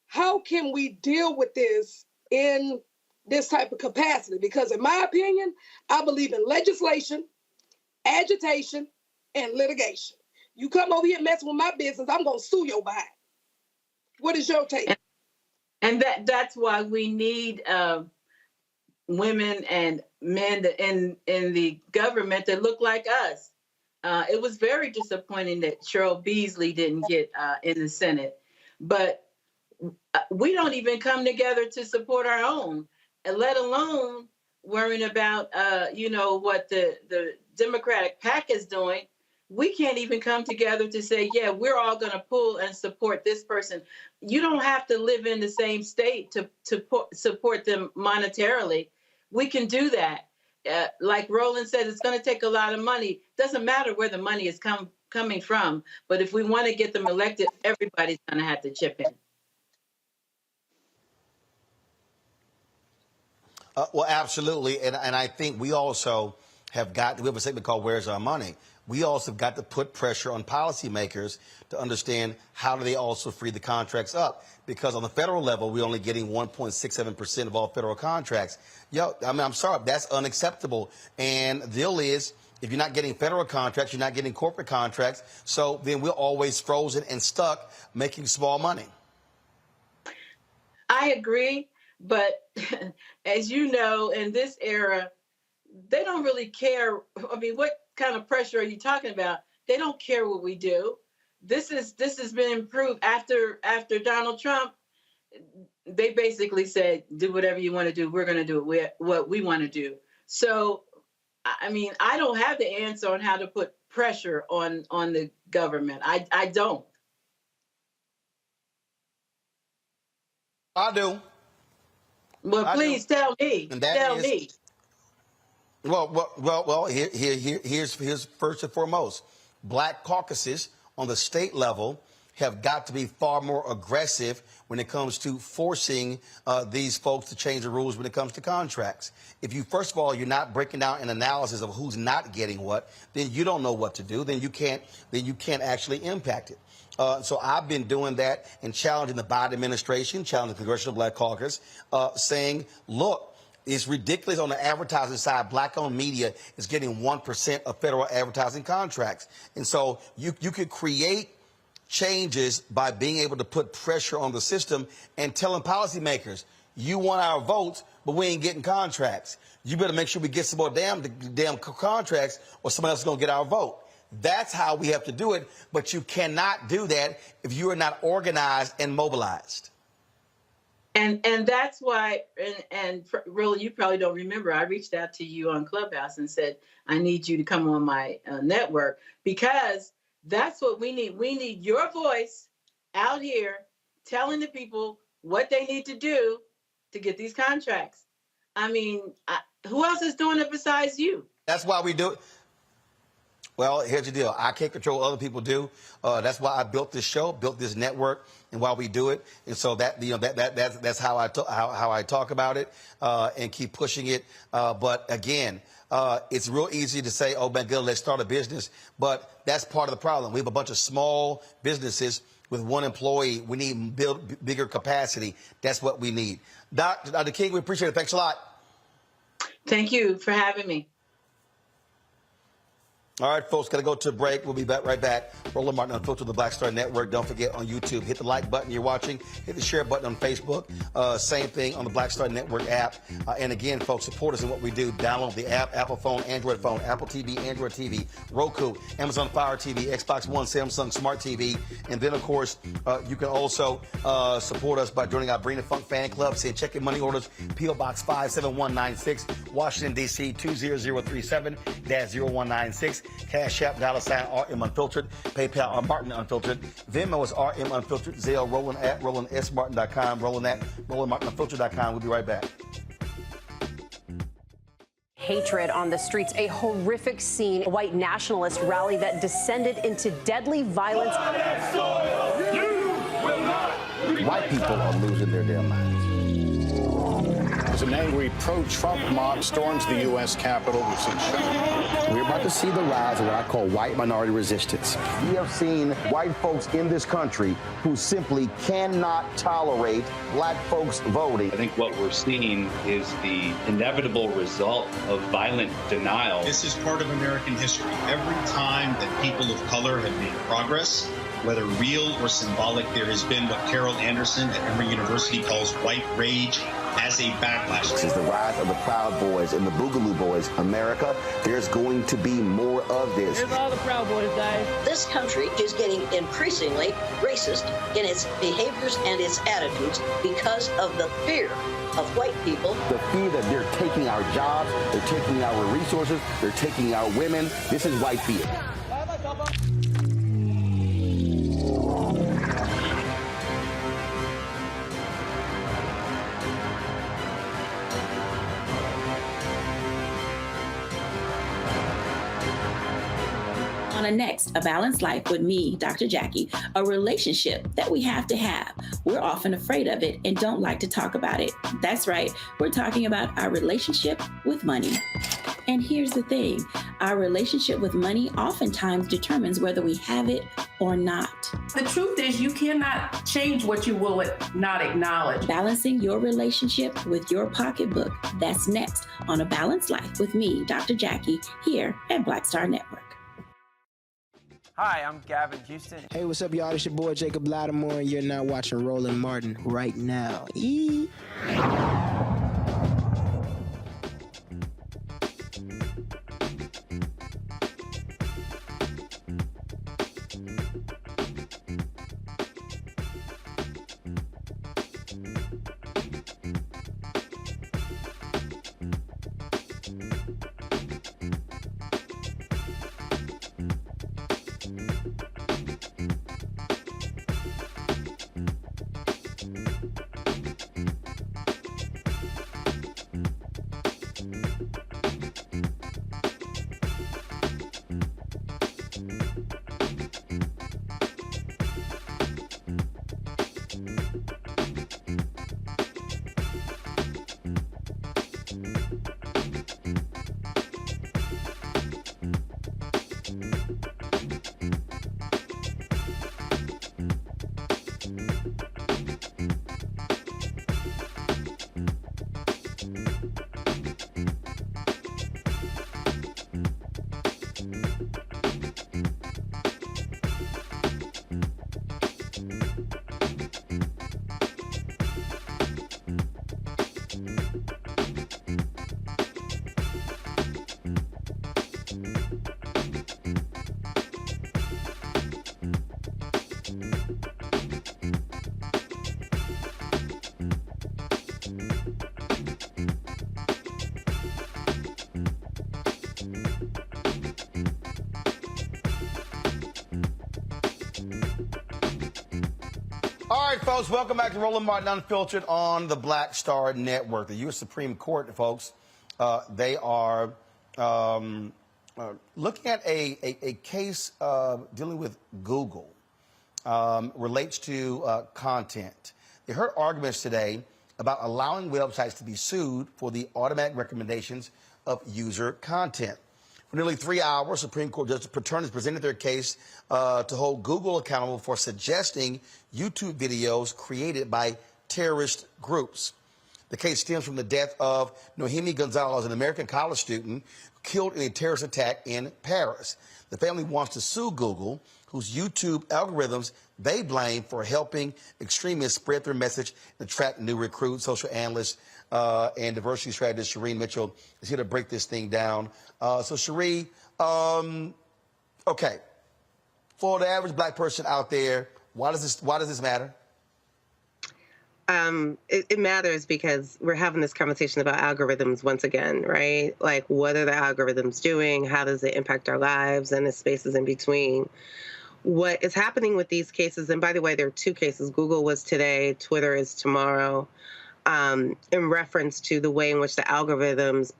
how can we deal with this in this type of capacity? Because in my opinion, I believe in legislation, agitation, and litigation. You come over here messing with my business, I'm going to sue your behind. What is your take? And that's why we need women and men in the government that look like us. It was very disappointing that Cheryl Beasley didn't get in the Senate, but we don't even come together to support our own, let alone worrying about what the Democratic PAC is doing. We can't even come together to say, yeah, we're all going to pull and support this person. You don't have to live in the same state to support them monetarily. We can do that. Like Roland said, it's going to take a lot of money. Doesn't matter where the money is coming from, but if we want to get them elected, everybody's going to have to chip in. Well, absolutely. And I think we also we have a segment called Where's Our Money? We also have got to put pressure on policymakers to understand how do they also free the contracts up. Because on the federal level, we're only getting 1.67% of all federal contracts. I'm sorry, that's unacceptable. And the deal is, if you're not getting federal contracts, you're not getting corporate contracts. So then we're always frozen and stuck making small money. I agree. But as you know, in this era, they don't really care. I mean, what kind of pressure are you talking about? They don't care what we do. This has been improved after Donald Trump. They basically said, do whatever you want to do. We're going to do what we want to do. So, I mean, I don't have the answer on how to put pressure on the government. I don't. I do. Well, please tell me. Tell me. Well. Here's first and foremost. Black caucuses on the state level have got to be far more aggressive when it comes to forcing these folks to change the rules when it comes to contracts. If you, first of all, you're not breaking down an analysis of who's not getting what, then you don't know what to do. Then you can't actually impact it. So I've been doing that and challenging the Biden administration, challenging the Congressional Black Caucus, saying, look, it's ridiculous on the advertising side. Black-owned media is getting 1% of federal advertising contracts. And so you could create changes by being able to put pressure on the system and telling policymakers, you want our votes, but we ain't getting contracts. You better make sure we get some more damn contracts or someone else is going to get our vote. That's how we have to do it, but you cannot do that if you are not organized and mobilized. And that's why, and really, you probably don't remember, I reached out to you on Clubhouse and said, I need you to come on my network, because that's what we need. We need your voice out here telling the people what they need to do to get these contracts. I mean, who else is doing it besides you? That's why we do it. Well, here's the deal. I can't control what other people do. That's why I built this show, built this network, and why we do it. And so that's how I talk about it and keep pushing it. But again, it's real easy to say, oh my God, let's start a business. But that's part of the problem. We have a bunch of small businesses with one employee. We need to build bigger capacity. That's what we need. Dr. King, we appreciate it. Thanks a lot. Thank you for having me. All right, folks, got to go to a break. We'll be right back. Roland Martin Unfiltered, the Black Star Network. Don't forget on YouTube, hit the like button you're watching. Hit the share button on Facebook. Same thing on the Black Star Network app. And again, folks, support us in what we do. Download the app, Apple phone, Android phone, Apple TV, Android TV, Roku, Amazon Fire TV, Xbox One, Samsung Smart TV. And then, of course, you can also support us by joining our Bring the Funk fan club. Say check your money orders, P.O. Box 57196, Washington, D.C. 20037-0196. Cash App, $RM Unfiltered, PayPal, Martin Unfiltered, Venmo is RM Unfiltered, Zelle, Roland at RolandSMartin.com, Roland at RolandMartinUnfiltered.com. We'll be right back. Hatred on the streets, a horrific scene, a white nationalist rally that descended into deadly violence. White people are losing their damn minds. As an angry pro-Trump mob storms the U.S. Capitol, we've seen shooting. We're about to see the rise of what I call white minority resistance. We have seen white folks in this country who simply cannot tolerate black folks voting. I think what we're seeing is the inevitable result of violent denial. This is part of American history. Every time that people of color have made progress, whether real or symbolic, there has been what Carol Anderson at Emory University calls white rage as a backlash. This is the rise of the Proud Boys and the Boogaloo Boys. America, there's going to be more of this. Here's all the Proud Boys, guys. This country is getting increasingly racist in its behaviors and its attitudes because of the fear of white people. The fear that they're taking our jobs, they're taking our resources, they're taking our women. This is white fear. On Next, A Balanced Life with me, Dr. Jackie, a relationship that we have to have. We're often afraid of it and don't like to talk about it. That's right, we're talking about our relationship with money. And here's the thing, our relationship with money oftentimes determines whether we have it or not. The truth is you cannot change what you will not acknowledge. Balancing your relationship with your pocketbook. That's next on A Balanced Life with me, Dr. Jackie, here at Black Star Network. Hi, I'm Gavin Houston. Hey, what's up, y'all? It's your boy, Jacob Lattimore, and you're now watching Roland Martin right now. right, folks, welcome back to Roland Martin Unfiltered on the Black Star Network. The U.S. Supreme Court, folks, they are looking at a case dealing with Google, relates to content. They heard arguments today about allowing websites to be sued for the automatic recommendations of user content. For nearly 3 hours, Supreme Court Justice Paterno has presented their case to hold Google accountable for suggesting YouTube videos created by terrorist groups. The case stems from the death of Nohemi Gonzalez, an American college student killed in a terrorist attack in Paris. The family wants to sue Google, whose YouTube algorithms they blame for helping extremists spread their message and attract new recruits. Social analyst and diversity strategist Shireen Mitchell is here to break this thing down. So, Shireen, okay, for the average black person out there, why does this matter? It matters because we're having this conversation about algorithms once again, right? Like, what are the algorithms doing? How does it impact our lives and the spaces in between? What is happening with these cases, and by the way, there are two cases. Google was today, Twitter is tomorrow, in reference to the way in which the algorithms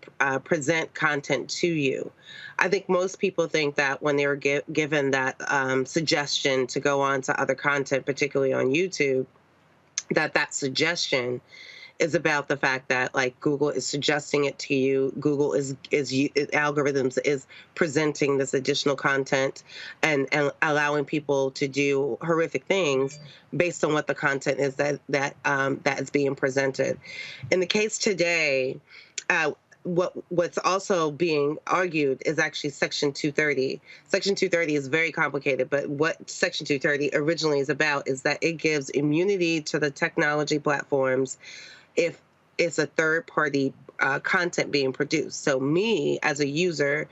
present content to you. I think most people think that when they're given that suggestion to go on to other content, particularly on YouTube, that suggestion is about the fact that, like, Google is suggesting it to you. Google algorithms is presenting this additional content and allowing people to do horrific things based on what the content is that is being presented. In the case today, what's also being argued is actually Section 230. Section 230 is very complicated, but what Section 230 originally is about is that it gives immunity to the technology platforms if it's a third-party content being produced. So me, as a user,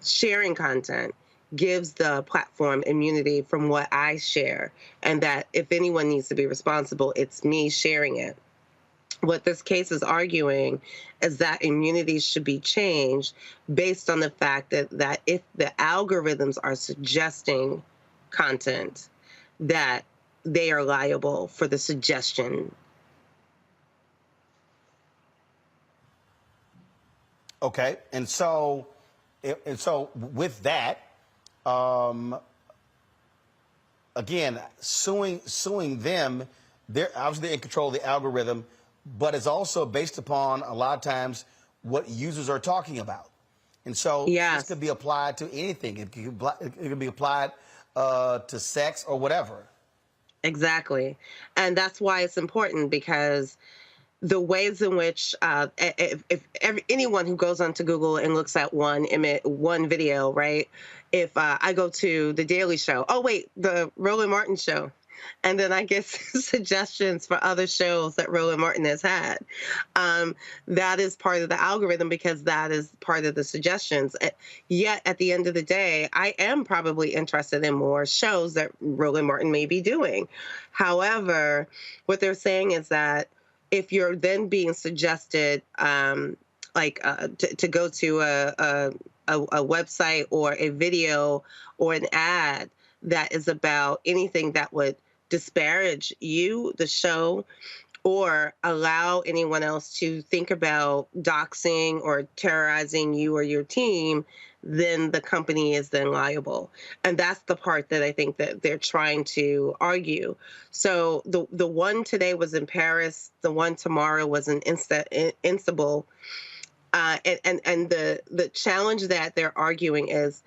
sharing content gives the platform immunity from what I share, and that if anyone needs to be responsible, it's me sharing it. What this case is arguing is that immunity should be changed based on the fact that if the algorithms are suggesting content, that they are liable for the suggestion. Okay, and so with that, again, suing them, they're obviously in control of the algorithm, but it's also based upon a lot of times what users are talking about. And so this could be applied to anything. It could be applied to sex or whatever. Exactly. And that's why it's important, because the ways in which anyone who goes onto Google and looks at one video, right? If I go to The Daily Show, the Roland Martin Show, and then I get suggestions for other shows that Roland Martin has had. That is part of the algorithm, because that is part of the suggestions. Yet at the end of the day, I am probably interested in more shows that Roland Martin may be doing. However, what they're saying is that if you're then being suggested to go to a website or a video or an ad that is about anything that would disparage you, the show, or allow anyone else to think about doxing or terrorizing you or your team, then the company is then liable. And that's the part that I think that they're trying to argue. So the one today was in Paris, the one tomorrow was in Istanbul. And the challenge that they're arguing is,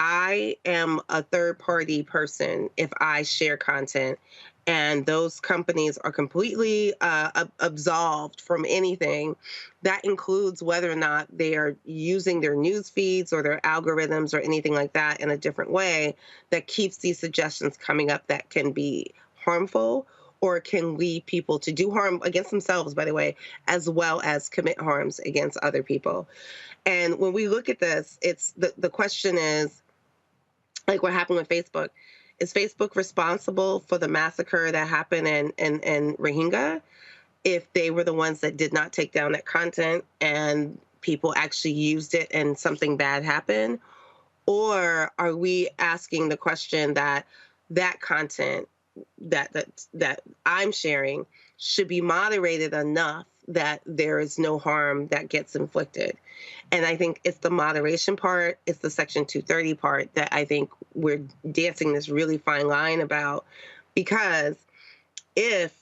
I am a third-party person if I share content, and those companies are completely absolved from anything. That includes whether or not they are using their news feeds or their algorithms or anything like that in a different way that keeps these suggestions coming up that can be harmful or can lead people to do harm against themselves, by the way, as well as commit harms against other people. And when we look at this, it's the question is, like what happened with Facebook. Is Facebook responsible for the massacre that happened in Rohingya if they were the ones that did not take down that content and people actually used it and something bad happened? Or are we asking the question that content that I'm sharing should be moderated enough that there is no harm that gets inflicted. And I think it's the moderation part, it's the Section 230 part that I think we're dancing this really fine line about, because if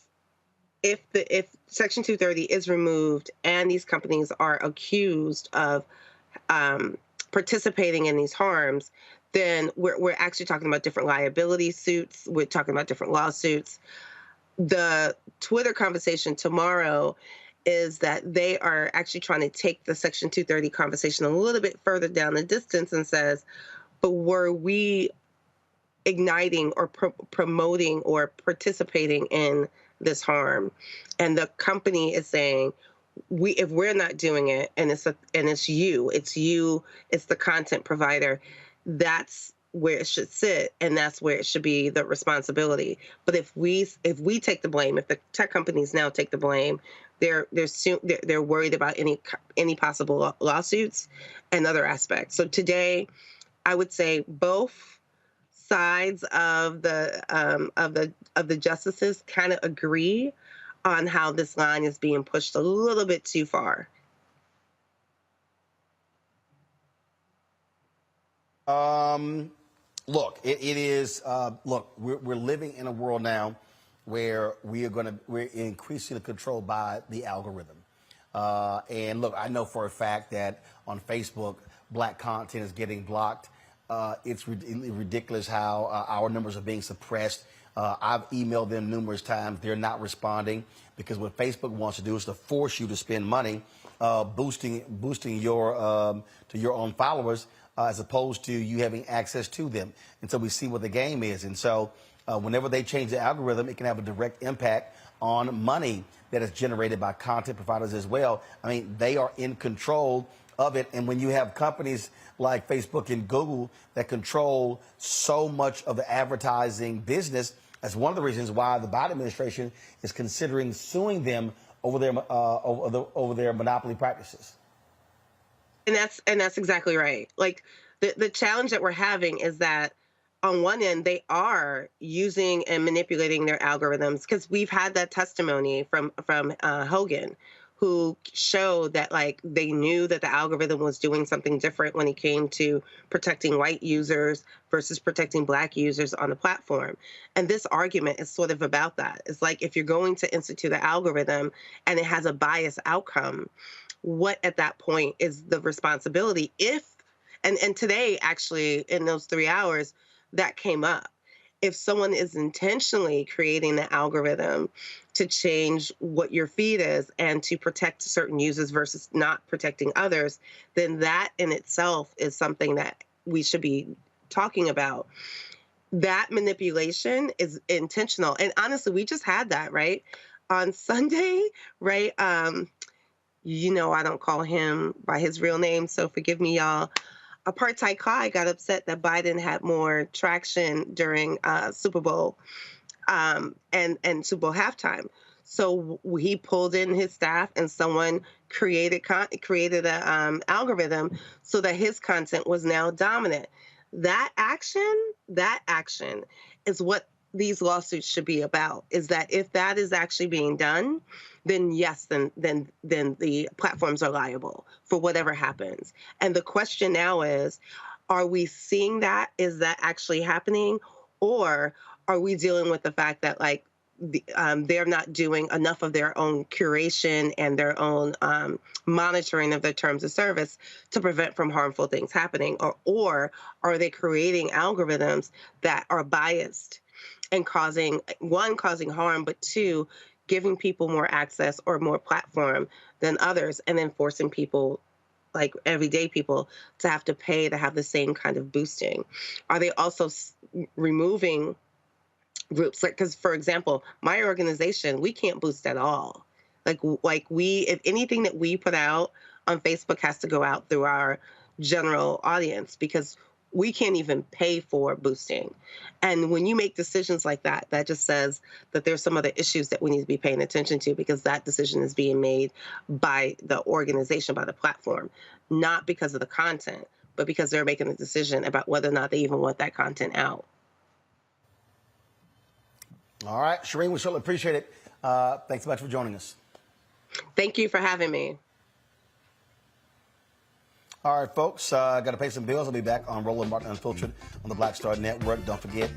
Section 230 is removed and these companies are accused of participating in these harms, then we're actually talking about different liability suits. We're talking about different lawsuits. The Twitter conversation tomorrow is that they are actually trying to take the Section 230 conversation a little bit further down the distance and says, but were we igniting or promoting or participating in this harm? And the company is saying, if we're not doing it, and it's the content provider, that's where it should sit, and that's where it should be the responsibility. But if we take the blame, if the tech companies now take the blame, they're worried about any possible lawsuits and other aspects. So today, I would say both sides of the justices kind of agree on how this line is being pushed a little bit too far. Look, it is. Look, we're living in a world now where we're increasingly controlled by the algorithm. And look, I know for a fact that on Facebook, black content is getting blocked. It's ridiculous how our numbers are being suppressed. I've emailed them numerous times. They're not responding because what Facebook wants to do is to force you to spend money boosting your to your own followers as opposed to you having access to them. And so we see what the game is. And so whenever they change the algorithm, it can have a direct impact on money that is generated by content providers as well. I mean, they are in control of it. And when you have companies like Facebook and Google that control so much of the advertising business, that's one of the reasons why the Biden administration is considering suing them over their monopoly practices. And that's exactly right. Like the challenge that we're having is that on one end, they are using and manipulating their algorithms, because we've had that testimony from Hogan, who showed that like they knew that the algorithm was doing something different when it came to protecting white users versus protecting black users on the platform. And this argument is sort of about that. It's like, if you're going to institute an algorithm and it has a biased outcome, what at that point is the responsibility? And today, actually, in those 3 hours, that came up. If someone is intentionally creating the algorithm to change what your feed is and to protect certain users versus not protecting others, then that in itself is something that we should be talking about. That manipulation is intentional. And honestly, we just had that, right? On Sunday, right? I don't call him by his real name, so forgive me, y'all. Apartheid Kai got upset that Biden had more traction during Super Bowl and Super Bowl halftime. So he pulled in his staff, and someone created an algorithm so that his content was now dominant. That action is what these lawsuits should be about. Is that if that is actually being done, then yes, then the platforms are liable for whatever happens. And the question now is, are we seeing that? Is that actually happening? Or are we dealing with the fact that like they're not doing enough of their own curation and their own monitoring of their terms of service to prevent from harmful things happening? Or are they creating algorithms that are biased and causing harm, but two, giving people more access or more platform than others, and then forcing people, like everyday people, to have to pay to have the same kind of boosting? Are they also removing groups? Like, because for example, my organization, we can't boost at all. Like if anything that we put out on Facebook has to go out through our general audience, because we can't even pay for boosting. And when you make decisions like that, that just says that there's some other issues that we need to be paying attention to, because that decision is being made by the organization, by the platform, not because of the content, but because they're making a decision about whether or not they even want that content out. All right, Shireen, we certainly appreciate it. Thanks so much for joining us. Thank you for having me. All right, folks, got to pay some bills. I'll be back on Roland Martin Unfiltered on the Black Star Network. Don't forget,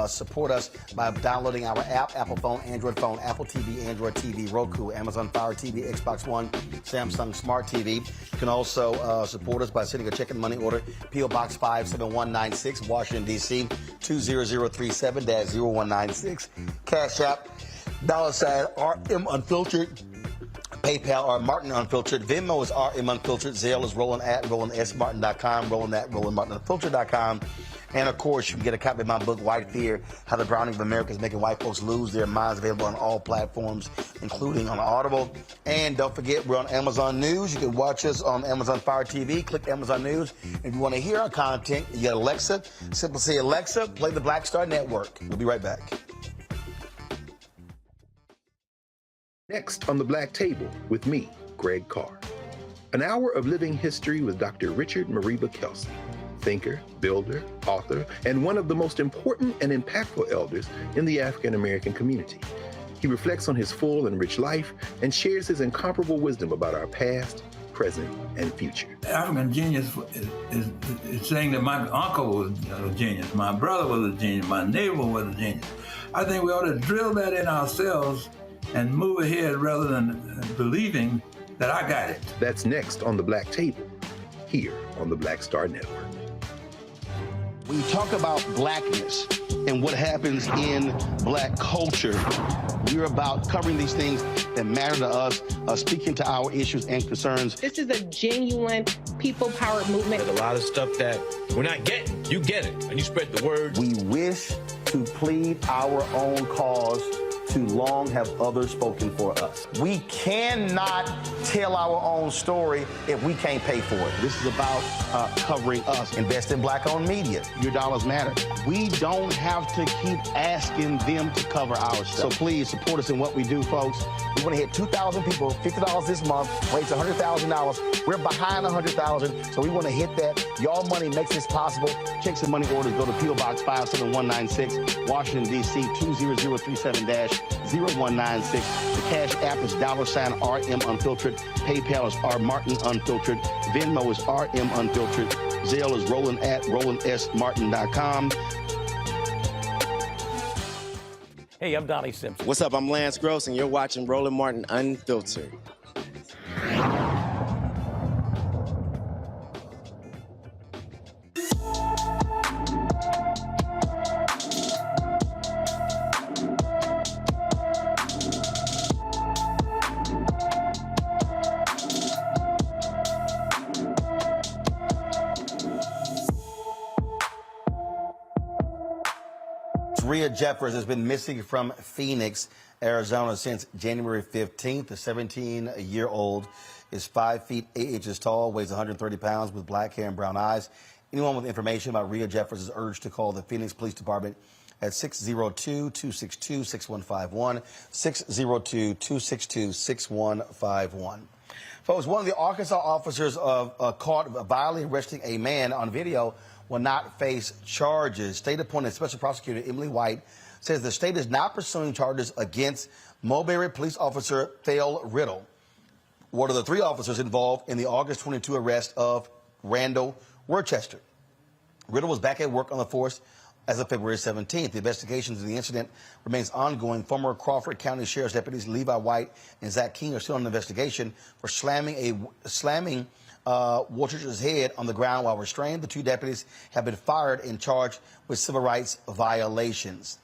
support us by downloading our app, Apple phone, Android phone, Apple TV, Android TV, Roku, Amazon Fire TV, Xbox One, Samsung Smart TV. You can also support us by sending a check and money order, P.O. Box 57196, Washington, D.C., 20037-0196. Cash App, $RM Unfiltered. PayPal or Martin Unfiltered. Venmo is RM Unfiltered. Zelle is Roland@RolandSMartin.com. Roland@RolandMartinUnfiltered.com. And of course, you can get a copy of my book, White Fear: How the Browning of America is Making White Folks Lose Their Minds. Available on all platforms, including on Audible. And don't forget, we're on Amazon News. You can watch us on Amazon Fire TV. Click Amazon News. If you want to hear our content, you get Alexa. Simply say, Alexa, play the Black Star Network. We'll be right back. Next on the Black Table with me, Greg Carr. An hour of living history with Dr. Richard Mariba Kelsey, thinker, builder, author, and one of the most important and impactful elders in the African American community. He reflects on his full and rich life and shares his incomparable wisdom about our past, present, and future. African genius is saying that my uncle was a genius, my brother was a genius, my neighbor was a genius. I think we ought to drill that in ourselves and move ahead rather than believing that I got it. That's next on the Black Table, here on the Black Star Network. When you talk about blackness and what happens in black culture, we're about covering these things that matter to us, speaking to our issues and concerns. This is a genuine people-powered movement. There's a lot of stuff that we're not getting. You get it, and you spread the word. We wish to plead our own cause. Too long have others spoken for us. We cannot tell our own story if we can't pay for it. This is about covering us. Invest in black-owned media. Your dollars matter. We don't have to keep asking them to cover our stuff. So please support us in what we do, folks. We want to hit 2,000 people, $50 this month, raise $100,000. We're behind 100,000, so we want to hit that. Y'all money makes this possible. Checks and money orders go to P.O. Box 57196, Washington, D.C., 20037-0196. The Cash App is $RM Unfiltered. PayPal is R Martin Unfiltered. Venmo is RM Unfiltered. Zelle is Roland@RolandSMartin.com. Hey, I'm Donnie Simpson. What's up? I'm Lance Gross, and you're watching Roland Martin Unfiltered. Rhea Jeffers has been missing from Phoenix, Arizona since January 15th. The 17-year-old is 5 feet 8 inches tall, weighs 130 pounds, with black hair and brown eyes. Anyone with information about Rhea Jeffers is urged to call the Phoenix Police Department at 602-262-6151, 602-262-6151. Folks, one of the Arkansas officers caught violently arresting a man on video will not face charges. State-appointed Special Prosecutor Emily White says the state is not pursuing charges against Mulberry Police Officer Thale Riddle, one of the 3 officers involved in the August 22 arrest of Randall Worcester. Riddle was back at work on the force as of February 17th. The investigation into the incident remains ongoing. Former Crawford County Sheriff's deputies Levi White and Zach King are still on an investigation for slamming Worcester's head on the ground while restrained. The 2 deputies have been fired and charged with civil rights violations.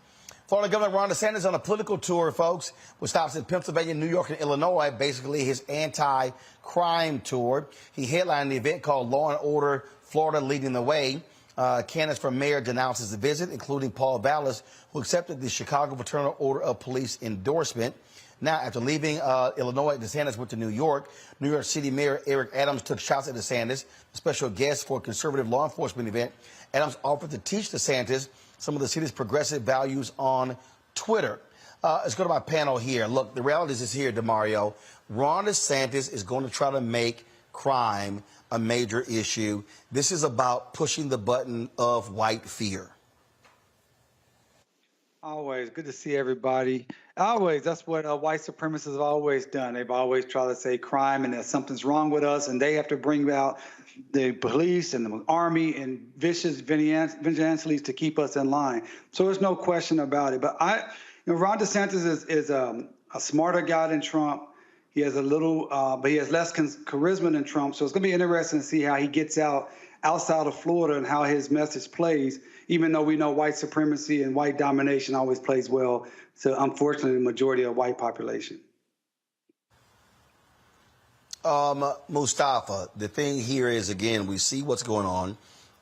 Florida Governor Ron DeSantis on a political tour, folks, with stops in Pennsylvania, New York, and Illinois, basically his anti-crime tour. He headlined the event called Law and Order Florida Leading the Way. Candidates for mayor denounces the visit, including Paul Vallis, who accepted the Chicago Fraternal Order of Police endorsement. Now, after leaving Illinois, DeSantis went to New York. New York City Mayor Eric Adams took shots at DeSantis, a special guest for a conservative law enforcement event. Adams offered to teach DeSantis some of the city's progressive values on Twitter. Let's go to my panel here. Look, the reality is here, DeMario. Ron DeSantis is going to try to make crime a major issue. This is about pushing the button of white fear. Always good to see everybody. Always, that's what white supremacists have always done. They've always tried to say crime and that something's wrong with us, and they have to bring out the police and the army and vicious vigilantes to keep us in line. So there's no question about it. But Ron DeSantis is a smarter guy than Trump. He has a little, but he has less charisma than Trump. So it's going to be interesting to see how he gets outside of Florida and how his message plays, even though we know white supremacy and white domination always plays well to, unfortunately, the majority of white population. Mustafa, the thing here is, again, we see what's going on,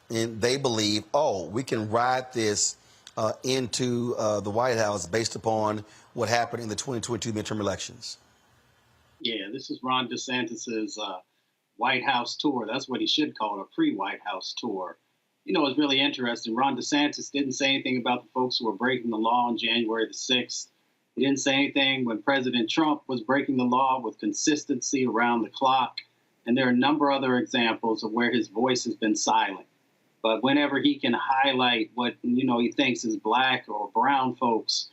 and they believe, we can ride this into the White House based upon what happened in the 2022 midterm elections. Yeah, this is Ron DeSantis's White House tour. That's what he should call it, a pre-White House tour. You know, it's really interesting. Ron DeSantis didn't say anything about the folks who were breaking the law on January the 6th. He didn't say anything when President Trump was breaking the law with consistency around the clock. And there are a number of other examples of where his voice has been silent. But whenever he can highlight what, he thinks is black or brown folks,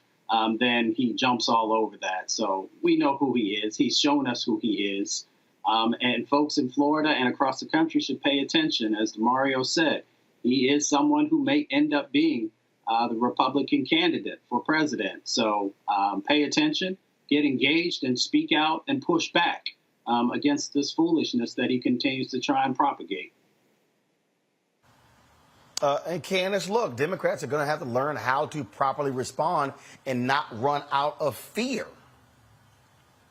then he jumps all over that. So we know who he is. He's shown us who he is. And folks in Florida and across the country should pay attention. As Mario said, he is someone who may end up being the Republican candidate for president. So pay attention, get engaged, and speak out and push back against this foolishness that he continues to try and propagate. And Candace, look, Democrats are going to have to learn how to properly respond and not run out of fear.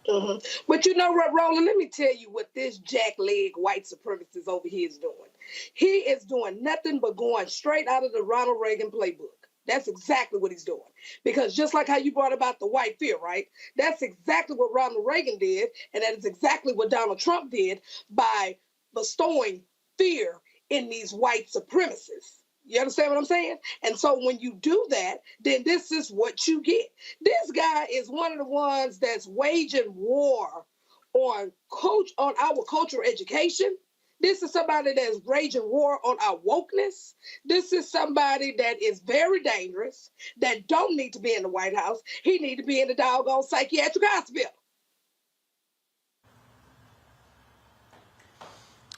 Mm-hmm. But you know what, Roland, let me tell you what this jackleg white supremacist over here is doing. He is doing nothing but going straight out of the Ronald Reagan playbook. That's exactly what he's doing. Because just like how you brought about the white fear, right? That's exactly what Ronald Reagan did, and that is exactly what Donald Trump did by bestowing fear in these white supremacists. You understand what I'm saying? And so when you do that, then this is what you get. This guy is one of the ones that's waging war on our cultural education. This is somebody that's waging war on our wokeness. This is somebody that is very dangerous, that don't need to be in the White House. He need to be in the doggone psychiatric hospital.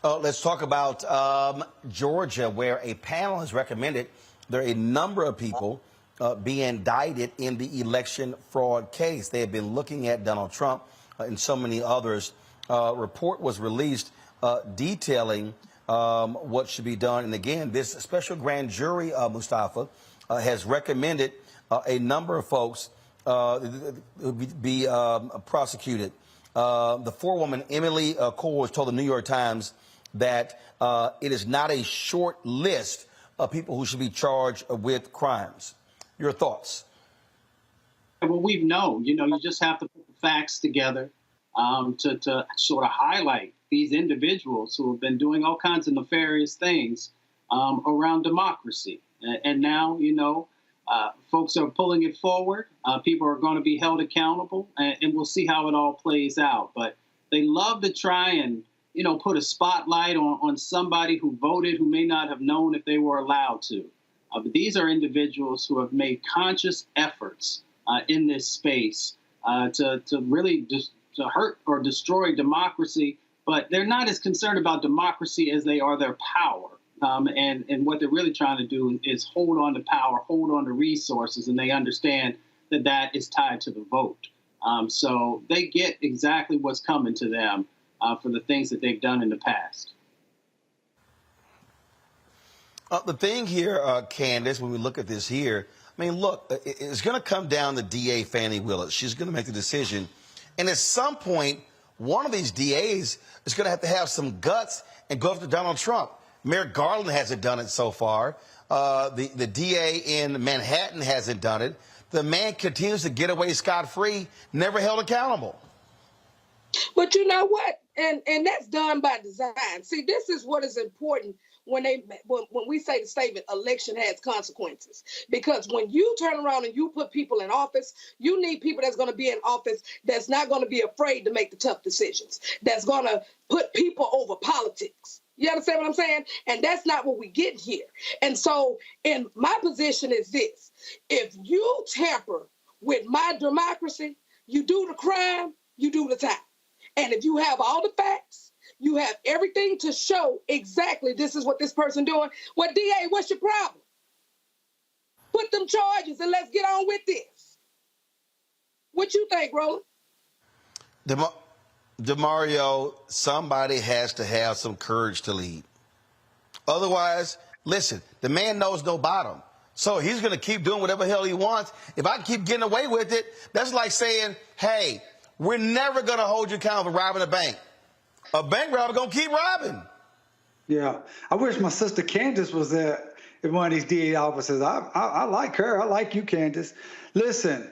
Let's talk about Georgia, where a panel has recommended there are a number of people be indicted in the election fraud case. They have been looking at Donald Trump and so many others. A report was released detailing what should be done. And again, this special grand jury, Mustafa, has recommended a number of folks be prosecuted. The forewoman, Emily Coles, told the New York Times that it is not a short list of people who should be charged with crimes. Your thoughts? Well, we've known, you just have to put the facts together to sort of highlight these individuals who have been doing all kinds of nefarious things around democracy. And now, folks are pulling it forward. People are going to be held accountable, and we'll see how it all plays out. But they love to try and, put a spotlight on somebody who voted who may not have known if they were allowed to. But these are individuals who have made conscious efforts in this space to really just to hurt or destroy democracy. But they're not as concerned about democracy as they are their power. And what they're really trying to do is hold on to power, hold on to resources, and they understand that that is tied to the vote. So they get exactly what's coming to them for the things that they've done in the past. The thing here, Candace, when we look at this here, I mean, look, it's going to come down to DA Fani Willis. She's going to make the decision. And at some point, one of these DAs is going to have some guts and go after Donald Trump. Merrick Garland hasn't done it so far. The DA in Manhattan hasn't done it. The man continues to get away scot-free, never held accountable. But you know what? And that's done by design. See, this is what is important when we say the statement, election has consequences. Because when you turn around and you put people in office, you need people that's going to be in office that's not going to be afraid to make the tough decisions, that's going to put people over politics. You understand what I'm saying? And that's not what we get here. And so, in my position is this: if you tamper with my democracy, you do the crime, you do the time. And if you have all the facts, you have everything to show exactly this is what this person doing. Well, DA, what's your problem? Put them charges and let's get on with this. What you think, Roland? DeMario, somebody has to have some courage to lead. Otherwise, listen, the man knows no bottom. So he's going to keep doing whatever hell he wants. If I keep getting away with it, that's like saying, hey, we're never going to hold you accountable for robbing a bank. A bank robber going to keep robbing. Yeah. I wish my sister Candace was there in one of these DA offices. I like her. I like you, Candace. Listen,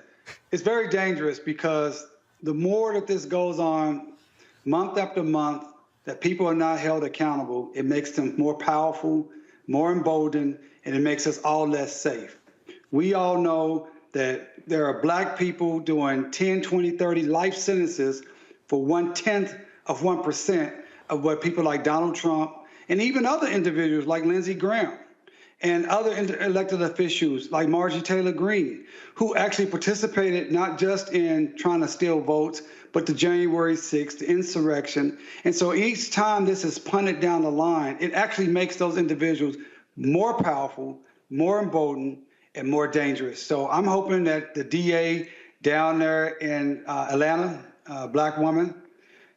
it's very dangerous because the more that this goes on month after month, that people are not held accountable, it makes them more powerful, more emboldened, and it makes us all less safe. We all know that there are black people doing 10, 20, 30 life sentences for 0.1% of what people like Donald Trump and even other individuals like Lindsey Graham and other elected officials like Marjorie Taylor Greene, who actually participated not just in trying to steal votes, but the January 6th, the insurrection. And so each time this is punted down the line, it actually makes those individuals more powerful, more emboldened, and more dangerous. So I'm hoping that the DA down there in Atlanta, black woman,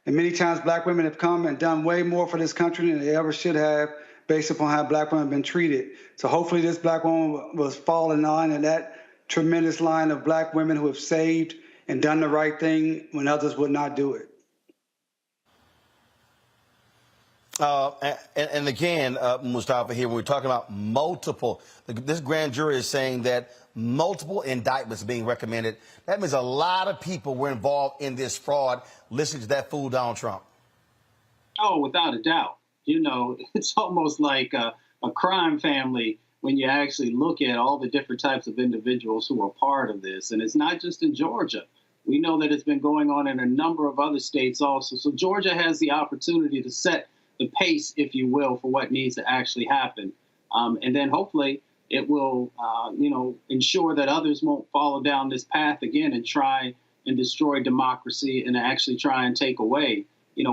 and many times black women have come and done way more for this country than they ever should have based upon how black women have been treated. So hopefully this black woman will fall in line in that tremendous line of black women who have saved and done the right thing when others would not do it. And again, Mustafa, here, when we're talking about multiple, this grand jury is saying that multiple indictments being recommended. That means a lot of people were involved in this fraud, listening to that fool Donald Trump. Oh, without a doubt. You know, it's almost like a crime family when you actually look at all the different types of individuals who are part of this. And it's not just in Georgia. We know that it's been going on in a number of other states also. So Georgia has the opportunity to set the pace, if you will, for what needs to actually happen. And then hopefully it will, ensure that others won't follow down this path again and try and destroy democracy and actually try and take away,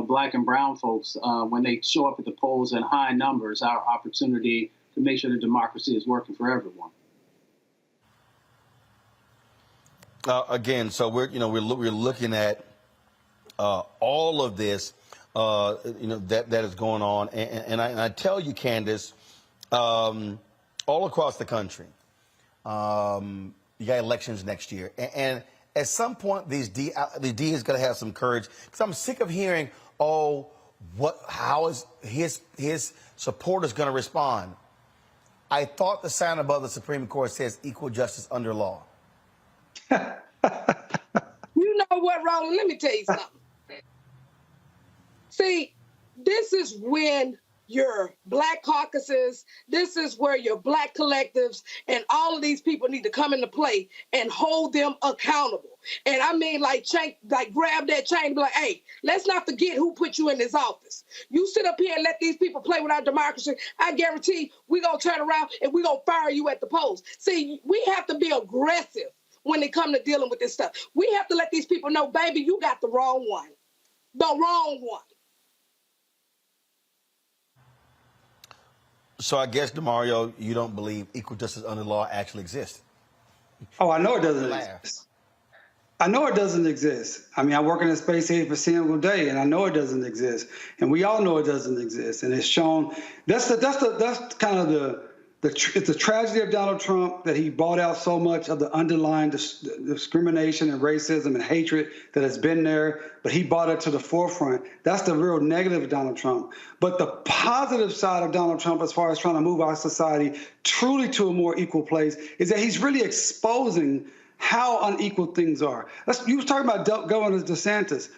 black and brown folks, when they show up at the polls in high numbers, our opportunity to make sure that democracy is working for everyone. Again, so we're looking at all of this, that is going on, and I tell you, Candace, all across the country, you got elections next year, and at some point, the D is going to have some courage, because I'm sick of hearing, how is his supporters going to respond? I thought the sign above the Supreme Court says equal justice under law. You know what, Roland? Let me tell you something. See, this is when your black caucuses, this is where your black collectives and all of these people need to come into play and hold them accountable. And I mean, like grab that chain and be like, hey, let's not forget who put you in this office. You sit up here and let these people play with our democracy, I guarantee we're going to turn around and we're going to fire you at the polls. See, we have to be aggressive when it comes to dealing with this stuff. We have to let these people know, baby, you got the wrong one. The wrong one. So I guess, DeMario, you don't believe equal justice under law actually exists? Oh, I know it doesn't exist. I know it doesn't exist. I mean, I work in the space every single day, and I know it doesn't exist. And we all know it doesn't exist. And it's shown. That's kind of it's the tragedy of Donald Trump, that he brought out so much of the underlying discrimination and racism and hatred that has been there, but he brought it to the forefront. That's the real negative of Donald Trump. But the positive side of Donald Trump, as far as trying to move our society truly to a more equal place, is that he's really exposing how unequal things are. You was talking about Governor DeSantis.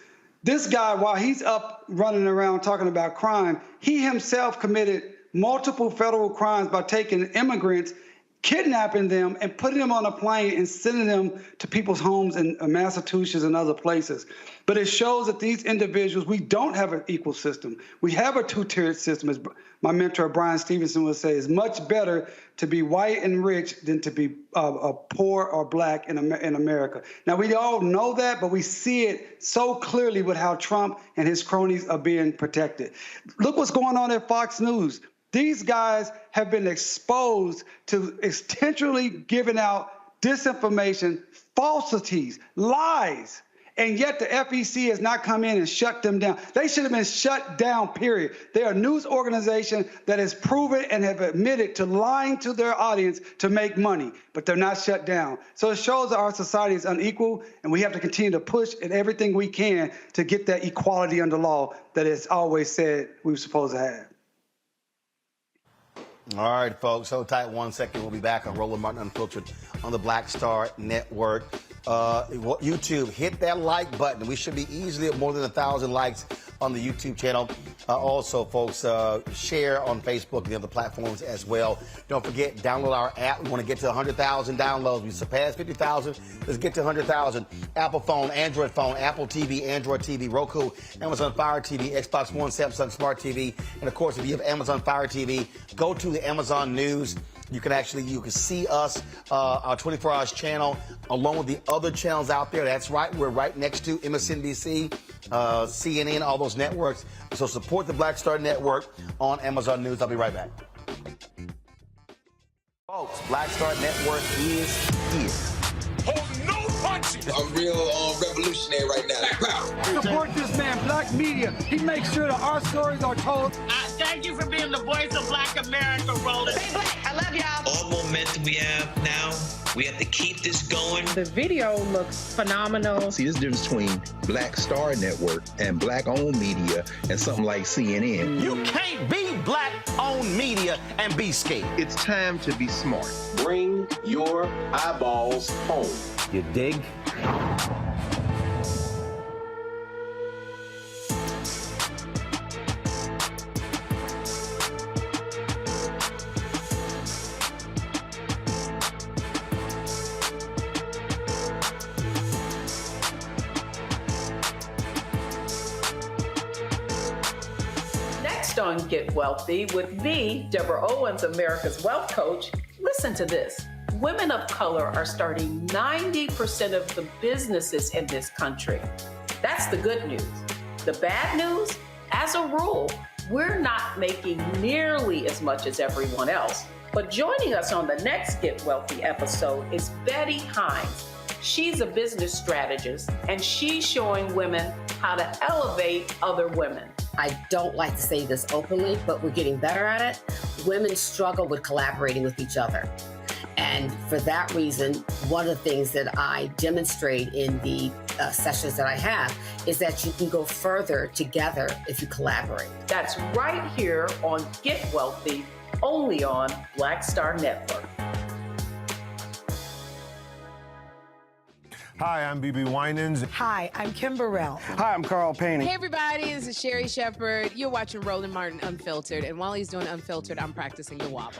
This guy, while he's up running around talking about crime, he himself committed multiple federal crimes by taking immigrants kidnapping them and putting them on a plane and sending them to people's homes in Massachusetts and other places. But it shows that these individuals, we don't have an equal system. We have a two-tiered system. As my mentor, Brian Stevenson, would say, it's much better to be white and rich than to be poor or black in America. Now, we all know that, but we see it so clearly with how Trump and his cronies are being protected. Look what's going on at Fox News. These guys have been exposed to intentionally giving out disinformation, falsities, lies, and yet the FEC has not come in and shut them down. They should have been shut down, period. They are a news organization that has proven and have admitted to lying to their audience to make money, but they're not shut down. So it shows that our society is unequal, and we have to continue to push at everything we can to get that equality under law that it's always said we were supposed to have. All right, folks. Hold tight 1 second. We'll be back on Roland Martin Unfiltered on the Black Star Network. YouTube, hit that like button. We should be easily at more than 1,000 likes on the YouTube channel. Also, folks, share on Facebook and the other platforms as well. Don't forget, download our app. We want to get to 100,000 downloads. We surpassed 50,000. Let's get to 100,000. Apple phone, Android phone, Apple TV, Android TV, Roku, Amazon Fire TV, Xbox One, Samsung Smart TV. And, of course, if you have Amazon Fire TV, go to the Amazon News. You can see us, our 24 Hours channel, along with the other channels out there. That's right. We're right next to MSNBC, CNN, all those networks. So support the Black Star Network on Amazon News. I'll be right back. Folks, Black Star Network is here. Oh, no punches! I'm real revolutionary right now. Support this man, Black Media. He makes sure that our stories are told. Thank you for being the voice of Black America, Roland. Stay black. I love y'all. All momentum we have now, we have to keep this going. The video looks phenomenal. See, there's a difference between Black Star Network and black-owned media and something like CNN. You can't be black-owned media and be scared. It's time to be smart. Bring your eyeballs home. You dig? Next on Get Wealthy with me, Deborah Owens, America's Wealth Coach. Listen to this. Women of color are starting 90% of the businesses in this country. That's the good news. The bad news, as a rule, we're not making nearly as much as everyone else. But joining us on the next Get Wealthy episode is Betty Hines. She's a business strategist, and she's showing women how to elevate other women. I don't like to say this openly, but we're getting better at it. Women struggle with collaborating with each other. And for that reason, one of the things that I demonstrate in the sessions that I have is that you can go further together if you collaborate. That's right here on Get Wealthy, only on Black Star Network. Hi, I'm BB Winans. Hi, I'm Kim Burrell. Hi, I'm Carl Payne. Hey, everybody, this is Sherry Shepherd. You're watching Roland Martin Unfiltered, and while he's doing Unfiltered, I'm practicing the wobble.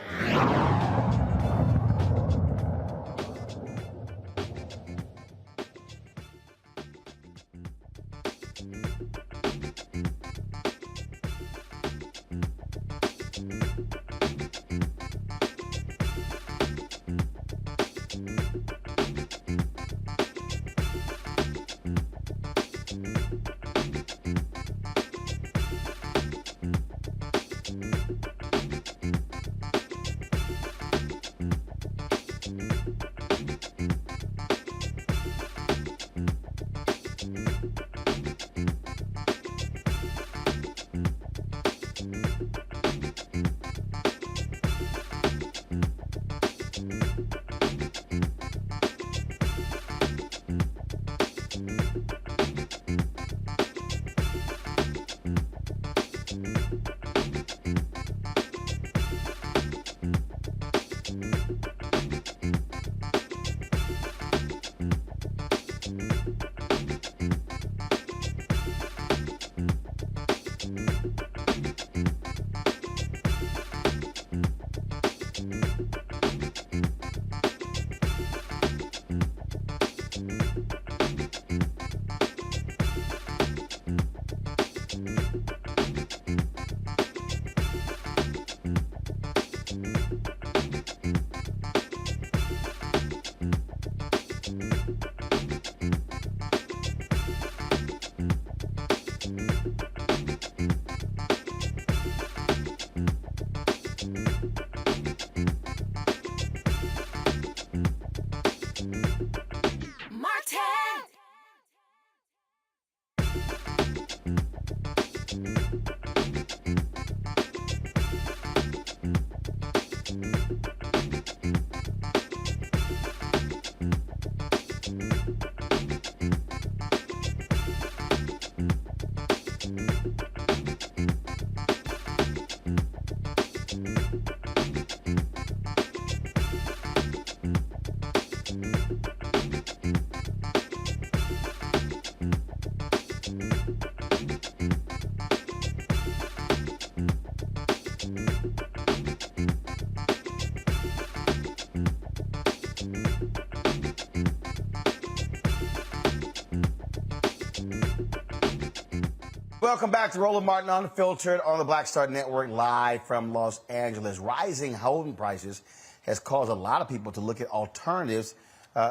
Welcome back to Roland Martin Unfiltered on the Black Star Network, live from Los Angeles. Rising home prices has caused a lot of people to look at alternatives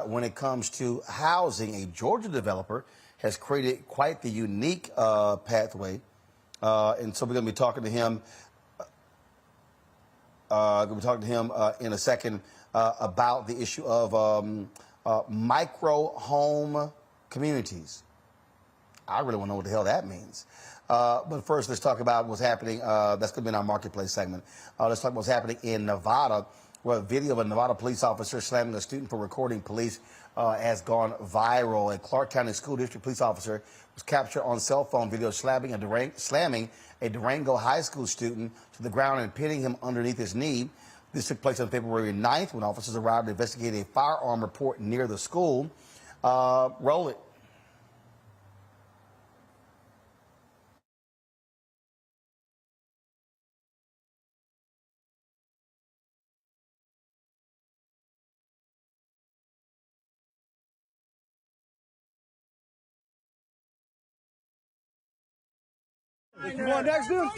when it comes to housing. A Georgia developer has created quite the unique pathway, and so we're going to be talking to him. In a second about the issue of micro home communities. I really want to know what the hell that means. But first, let's talk about what's happening. That's going to be in our marketplace segment. Let's talk about what's happening in Nevada, where a video of a Nevada police officer slamming a student for recording police has gone viral. A Clark County School District police officer was captured on cell phone video slamming a Durango High School student to the ground and pinning him underneath his knee. This took place on February 9th when officers arrived to investigate a firearm report near the school. Roll it. You want next, dude?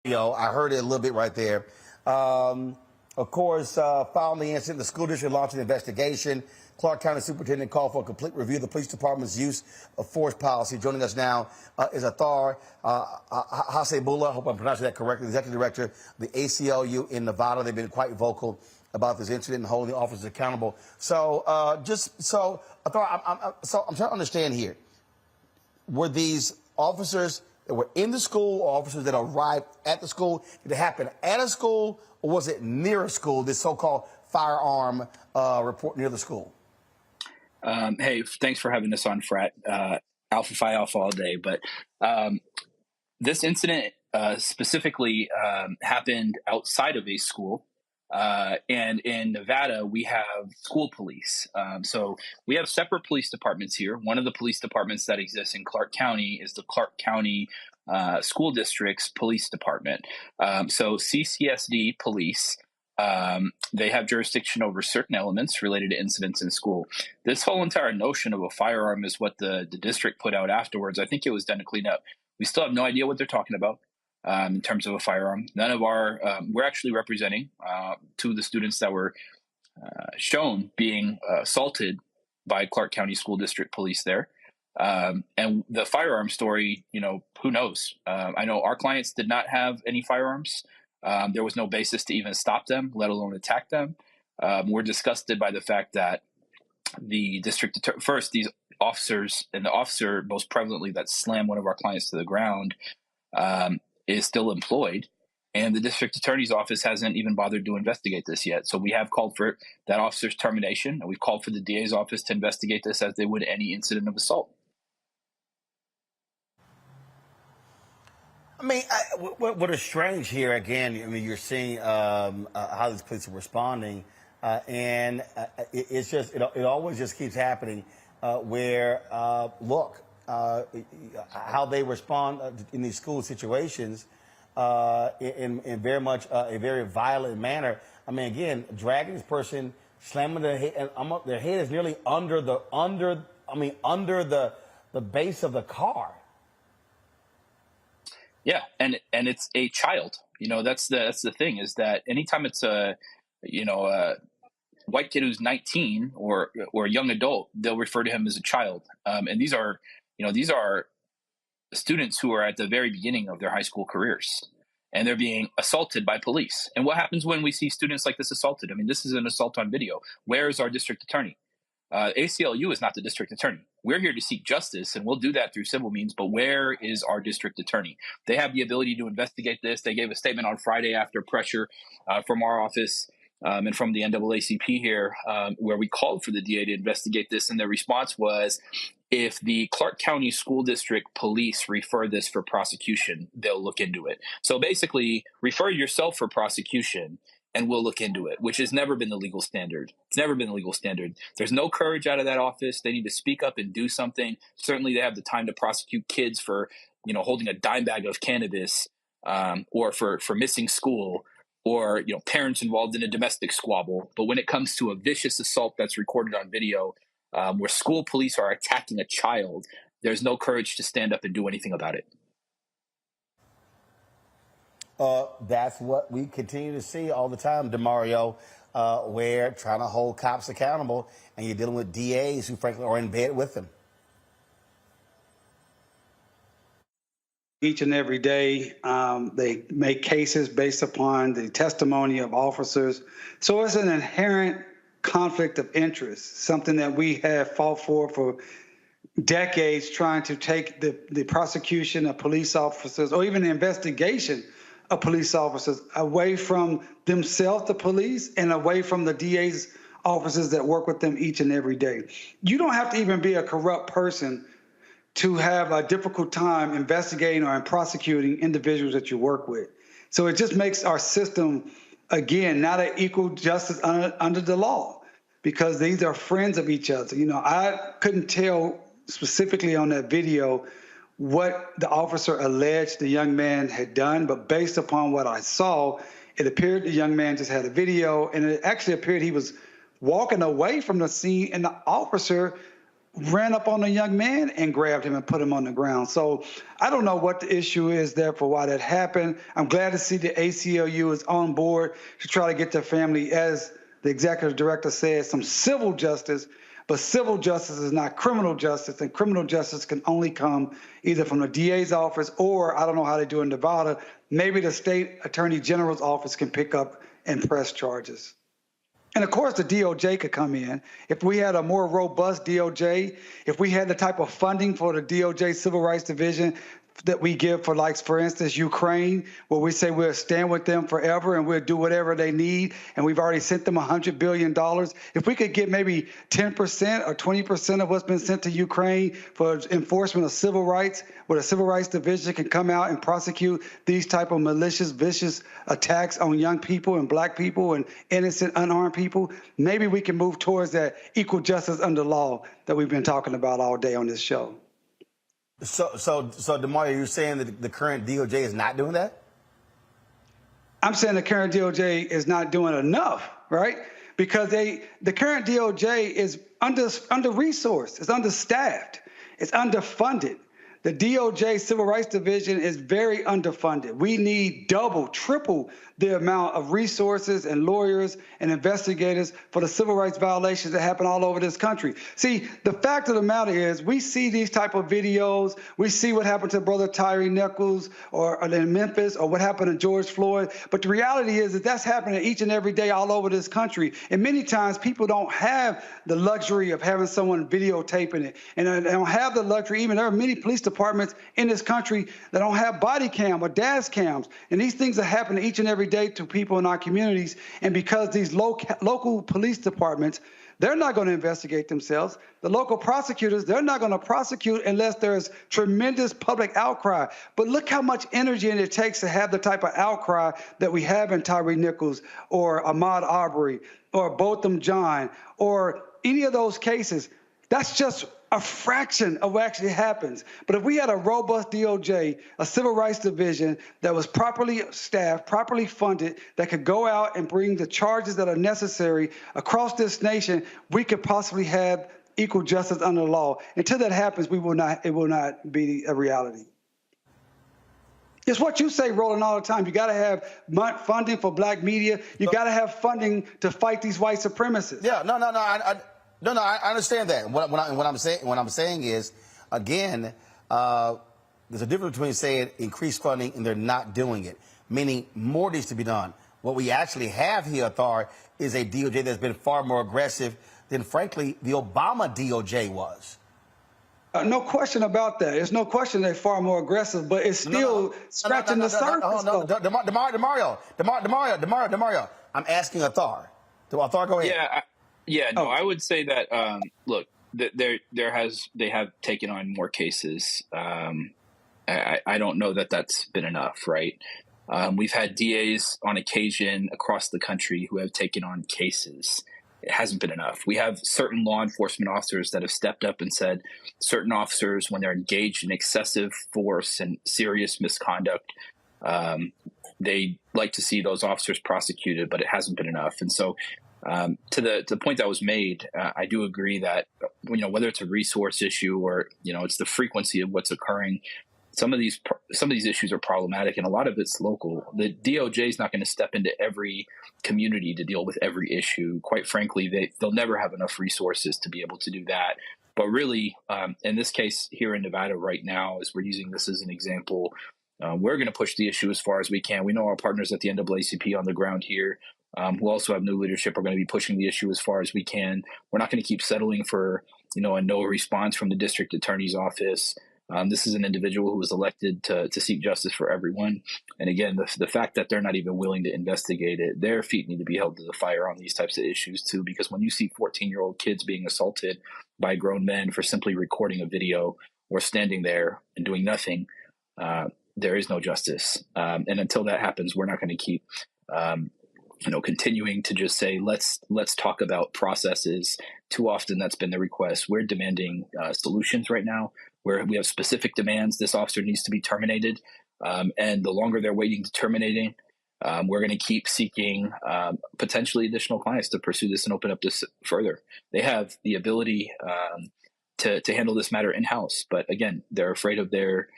I heard it a little bit right there. Of course, following the incident, the school district launched an investigation. Clark County Superintendent called for a complete review of the police department's use of force policy. Joining us now is Athar Hasebullah, I hope I'm pronouncing that correctly, Executive Director of the ACLU in Nevada. They've been quite vocal about this incident and holding the officers accountable. So, Athar, I'm trying to understand here. Were these officers that were in the school or officers that arrived at the school? Did it happen at a school or was it near a school, this so-called firearm report near the school? Hey, thanks for having us on, Frat. Alpha Phi Alpha all day. But this incident specifically happened outside of a school. And in Nevada, we have school police. So we have separate police departments here. One of the police departments that exists in Clark County is the Clark County School District's police department. So CCSD police, they have jurisdiction over certain elements related to incidents in school. This whole entire notion of a firearm is what the district put out afterwards. I think it was done to clean up. We still have no idea what they're talking about. In terms of a firearm, none of our, we're actually representing two of the students that were shown being assaulted by Clark County School District police there. And the firearm story, who knows? I know our clients did not have any firearms. There was no basis to even stop them, let alone attack them. We're disgusted by the fact that the district, first, these officers and the officer most prevalently that slammed one of our clients to the ground, is still employed, and the district attorney's office hasn't even bothered to investigate this yet. So we have called for that officer's termination, and we've called for the DA's office to investigate this as they would any incident of assault. I mean, what is strange here, again, I mean, you're seeing how these police are responding, and it's just, it always just keeps happening where, look, how they respond in these school situations in very much a very violent manner. I mean, again, dragging this person, slamming their head, and their head is nearly under the base of the car. Yeah, and it's a child. You know, that's the thing, is that anytime it's a white kid who's 19 or a young adult, they'll refer to him as a child. And these are students who are at the very beginning of their high school careers, and they're being assaulted by police. And what happens when we see students like this assaulted? I mean, this is an assault on video. Where is our district attorney? ACLU is not the district attorney. We're here to seek justice, and we'll do that through civil means. But where is our district attorney? They have the ability to investigate this. They gave a statement on Friday after pressure from our office and from the NAACP here, where we called for the DA to investigate this. And their response was, if the Clark County School District Police refer this for prosecution, they'll look into it. So basically, refer yourself for prosecution, and we'll look into it, which has never been the legal standard. It's never been the legal standard. There's no courage out of that office. They need to speak up and do something. Certainly, they have the time to prosecute kids for, holding a dime bag of cannabis, or for missing school, or, parents involved in a domestic squabble. But when it comes to a vicious assault that's recorded on video, where school police are attacking a child, there's no courage to stand up and do anything about it. That's what we continue to see all the time, DeMario, where trying to hold cops accountable, and you're dealing with DAs who, frankly, are in bed with them. Each and every day, they make cases based upon the testimony of officers. So it's an inherent conflict of interest, something that we have fought for decades, trying to take the prosecution of police officers, or even the investigation of police officers, away from themselves, the police, and away from the DA's officers that work with them each and every day. You don't have to even be a corrupt person to have a difficult time investigating or prosecuting individuals that you work with. So it just makes our system, again, not an equal justice under the law, because these are friends of each other. I couldn't tell specifically on that video what the officer alleged the young man had done, but based upon what I saw, it appeared the young man just had a video, and it actually appeared he was walking away from the scene, and the officer ran up on the young man and grabbed him and put him on the ground. So I don't know what the issue is there for why that happened. I'm glad to see the ACLU is on board to try to get their family, as the executive director said, some civil justice. But civil justice is not criminal justice, and criminal justice can only come either from the DA's office, or I don't know how they do in Nevada, maybe the state attorney general's office can pick up and press charges. And of course, the DOJ could come in. If we had a more robust DOJ, if we had the type of funding for the DOJ Civil Rights Division that we give for, like, for instance, Ukraine, where we say we'll stand with them forever and we'll do whatever they need, and we've already sent them $100 billion. If we could get maybe 10% or 20% of what's been sent to Ukraine for enforcement of civil rights, where the Civil Rights Division can come out and prosecute these type of malicious, vicious attacks on young people and black people and innocent, unarmed people, maybe we can move towards that equal justice under law that we've been talking about all day on this show. So, DeMario, you're saying that the current DOJ is not doing that? I'm saying the current DOJ is not doing enough, right? Because the current DOJ is under-resourced, it's understaffed, it's underfunded. The DOJ Civil Rights Division is very underfunded. We need double, triple the amount of resources and lawyers and investigators for the civil rights violations that happen all over this country. See, the fact of the matter is, we see these type of videos. We see what happened to Brother Tyree Nichols or in Memphis, or what happened to George Floyd. But the reality is that that's happening each and every day all over this country. And many times people don't have the luxury of having someone videotaping it. And they don't have the luxury. Even there are many police departments in this country that don't have body cam or dash cams. And these things are happening each and every day to people in our communities. And because these local police departments They're not going to investigate themselves. The local prosecutors, they're not going to prosecute unless there's tremendous public outcry. But look how much energy it takes to have the type of outcry that we have in Tyree Nichols or Ahmaud Arbery or Botham Jean or any of those cases. That's just a fraction of what actually happens. But if we had a robust DOJ, a civil rights division that was properly staffed, properly funded, that could go out and bring the charges that are necessary across this nation, we could possibly have equal justice under the law. Until that happens, it will not be a reality. It's what you say, Roland, all the time. You got to have funding for black media. You got to have funding to fight these white supremacists. Yeah, no, I understand that. What I'm saying is, again, there's a difference between saying increase funding and they're not doing it, meaning more needs to be done. What we actually have here, Thar, is a DOJ that's been far more aggressive than, frankly, the Obama DOJ was. No question about that. There's no question they're far more aggressive, but it's still scratching the surface. DeMario, I'm asking Thar. Thar, go ahead. I would say that look, they have taken on more cases. I don't know that that's been enough, right? We've had DAs on occasion across the country who have taken on cases. It hasn't been enough. We have certain law enforcement officers that have stepped up and said certain officers, when they're engaged in excessive force and serious misconduct, they like to see those officers prosecuted, but it hasn't been enough. And so to the point that was made, I do agree that, whether it's a resource issue or, it's the frequency of what's occurring, some of these issues are problematic, and a lot of it's local. The DOJ is not going to step into every community to deal with every issue. Quite frankly, they'll never have enough resources to be able to do that. But really, in this case here in Nevada right now, as we're using this as an example, we're going to push the issue as far as we can. We know our partners at the NAACP on the ground here, who also have new leadership, are going to be pushing the issue as far as we can. We're not going to keep settling for, a no response from the district attorney's office. This is an individual who was elected to seek justice for everyone. And again, the fact that they're not even willing to investigate it, their feet need to be held to the fire on these types of issues too, because when you see 14-year-old kids being assaulted by grown men for simply recording a video or standing there and doing nothing, there is no justice. And until that happens, we're not going to keep continuing to just say, let's talk about processes. Too often that's been the request. We're demanding solutions right now, where we have specific demands. This officer needs to be terminated. And the longer they're waiting to terminating, we're going to keep seeking potentially additional clients to pursue this and open up this further. They have the ability to handle this matter in-house. But again, they're afraid of their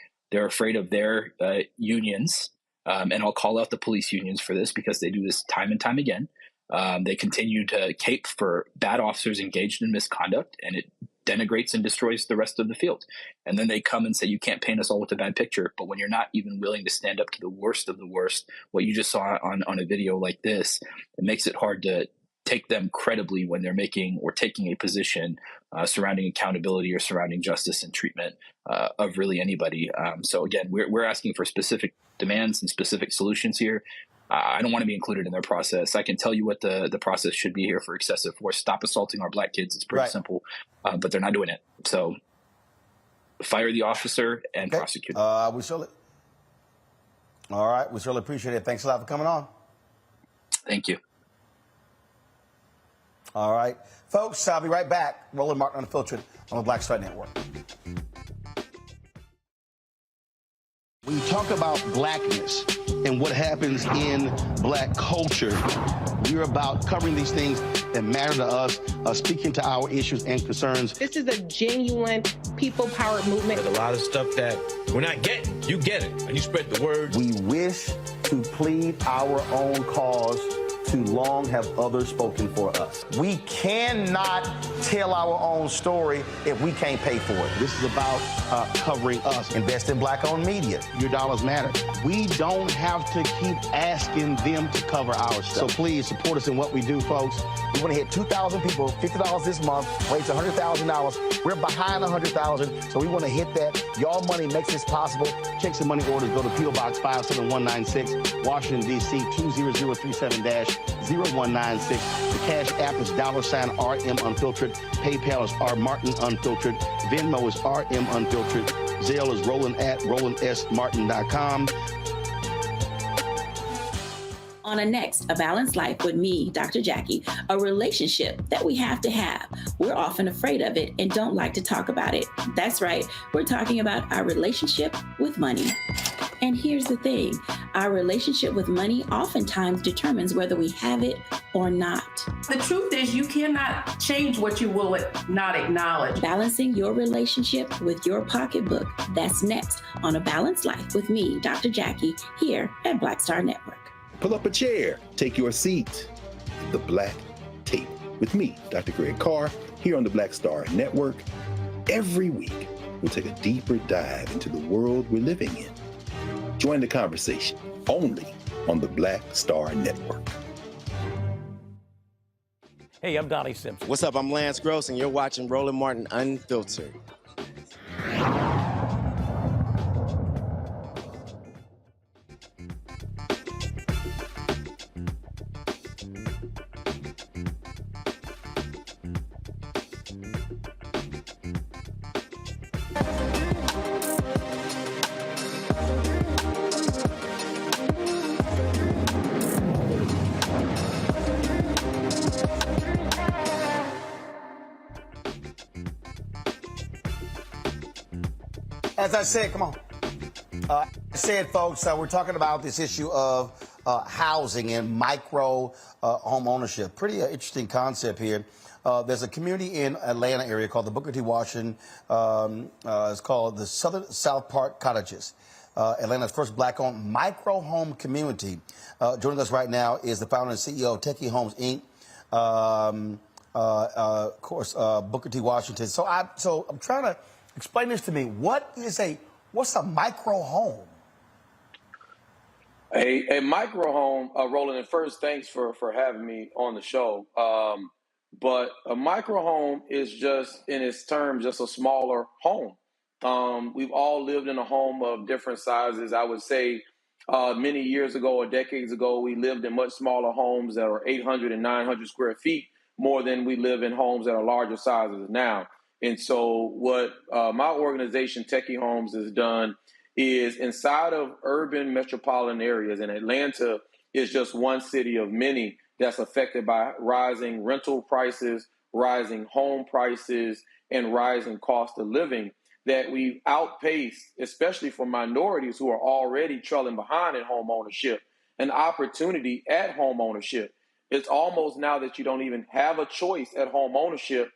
unions. And I'll call out the police unions for this, because they do this time and time again. They continue to cape for bad officers engaged in misconduct, and it denigrates and destroys the rest of the field. And then they come and say, you can't paint us all with a bad picture. But when you're not even willing to stand up to the worst of the worst, what you just saw on a video like this, it makes it hard to take them credibly when they're making or taking a position surrounding accountability or surrounding justice and treatment of really anybody. So again, we're asking for specific demands and specific solutions here. I don't want to be included in their process. I can tell you what the process should be here for excessive force. Stop assaulting our black kids. It's pretty simple, but they're not doing it. So fire the officer and prosecute. All right. We surely appreciate it. Thanks a lot for coming on. Thank you. All right. Folks, I'll be right back. Roland Martin Unfiltered on the Black Star Network. When you talk about blackness and what happens in black culture, we're about covering these things that matter to us, speaking to our issues and concerns. This is a genuine people-powered movement. There's a lot of stuff that we're not getting. You get it, and you spread the word. We wish to plead our own cause. Too long have others spoken for us. We cannot tell our own story if we can't pay for it. This is about covering us. Invest in black-owned media. Your dollars matter. We don't have to keep asking them to cover our stuff. So please support us in what we do, folks. We want to hit 2,000 people, $50 this month, raise $100,000. We're behind 100,000, so we want to hit that. Y'all money makes this possible. Checks and money orders go to P.O. Box 57196, Washington, D.C. 20037- 0196. The Cash App is $RM Unfiltered. PayPal is R Martin Unfiltered. Venmo is RM Unfiltered. Zelle is roland@rolandsmartin.com. On a next, A Balanced Life with me, Dr. Jackie, a relationship that we have to have. We're often afraid of it and don't like to talk about it. That's right, we're talking about our relationship with money. And here's the thing, our relationship with money oftentimes determines whether we have it or not. The truth is you cannot change what you will not acknowledge. Balancing your relationship with your pocketbook. That's next on A Balanced Life with me, Dr. Jackie, here at Black Star Network. Pull up a chair, take your seat. The Black Table with me, Dr. Greg Carr, here on the Black Star Network. Every week, we'll take a deeper dive into the world we're living in. Join the conversation only on the Black Star Network. Hey, I'm Donnie Simpson. What's up? I'm Lance Gross, and you're watching Roland Martin Unfiltered. As I said, come on. I said, folks, we're talking about this issue of housing and micro home ownership. Pretty interesting concept here. There's a community in Atlanta area called the Booker T. Washington. It's called the South Park Cottages. Atlanta's first black-owned micro home community. Joining us right now is the founder and CEO of Techie Homes, Inc. Of course, Booker T. Washington. So I'm trying to explain this to me. What's a micro home? A micro home, Roland, and first, thanks for having me on the show. But a micro home is just, in its terms, just a smaller home. We've all lived in a home of different sizes. I would say many years ago or decades ago, we lived in much smaller homes that are 800 and 900 square feet, more than we live in homes that are larger sizes now. And so what my organization, Techie Homes, has done is inside of urban metropolitan areas, and Atlanta is just one city of many that's affected by rising rental prices, rising home prices, and rising cost of living, that we've outpaced, especially for minorities who are already trailing behind in home ownership, an opportunity at home ownership. It's almost now that you don't even have a choice at home ownership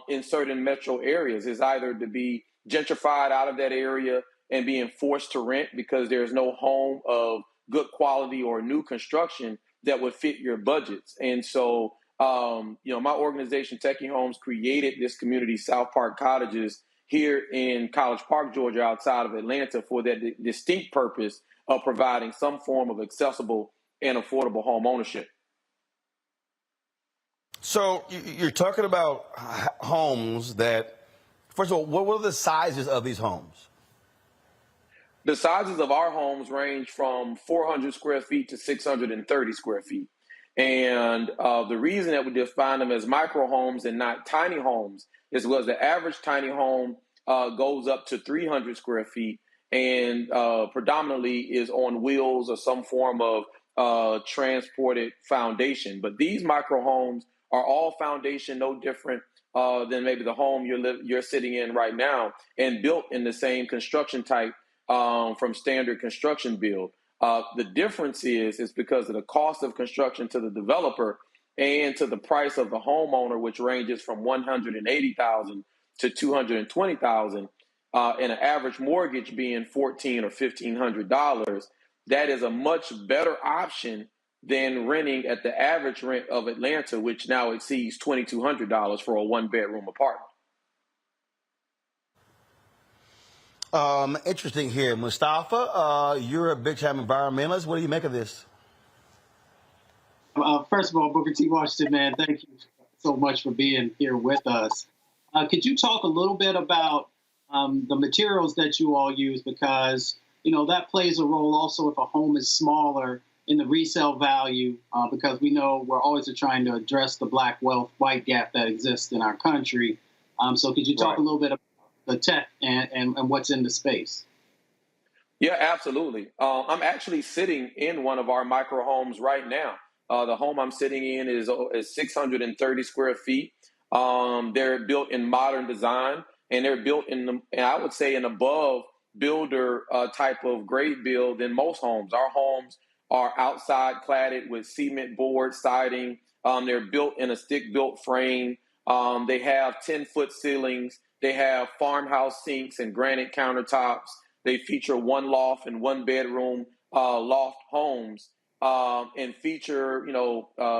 in certain metro areas. Is either to be gentrified out of that area and being forced to rent because there's no home of good quality or new construction that would fit your budgets. And so, my organization, Techie Homes, created this community, South Park Cottages, here in College Park, Georgia, outside of Atlanta, for that distinct purpose of providing some form of accessible and affordable home ownership. So you're talking about homes that, first of all, what are the sizes of these homes? The sizes of our homes range from 400 square feet to 630 square feet. And the reason that we define them as micro homes and not tiny homes is because the average tiny home goes up to 300 square feet and predominantly is on wheels or some form of transported foundation. But these micro homes are all foundation, no different than maybe the home you're sitting in right now, and built in the same construction type from standard construction build. The difference is because of the cost of construction to the developer and to the price of the homeowner, which ranges from $180,000 to $220,000, and an average mortgage being $1,400 or $1,500. That is a much better option than renting at the average rent of Atlanta, which now exceeds $2,200 for a one-bedroom apartment. Interesting here. Mustafa, you're a big-time environmentalist. What do you make of this? First of all, Booker T. Washington, man, thank you so much for being here with us. Could you talk a little bit about the materials that you all use? Because, that plays a role also if a home is smaller in the resale value because we know we're always trying to address the black wealth white gap that exists in our country. So could you talk a little bit about the tech and what's in the space? Yeah, absolutely. I'm actually sitting in one of our micro homes right now. The home I'm sitting in is 630 square feet. They're built in modern design, and they're built and I would say an above builder type of grade build than most homes. Our homes are outside cladded with cement board siding. They're built in a stick-built frame. They have 10-foot ceilings. They have farmhouse sinks and granite countertops. They feature one loft and one bedroom loft homes, and feature,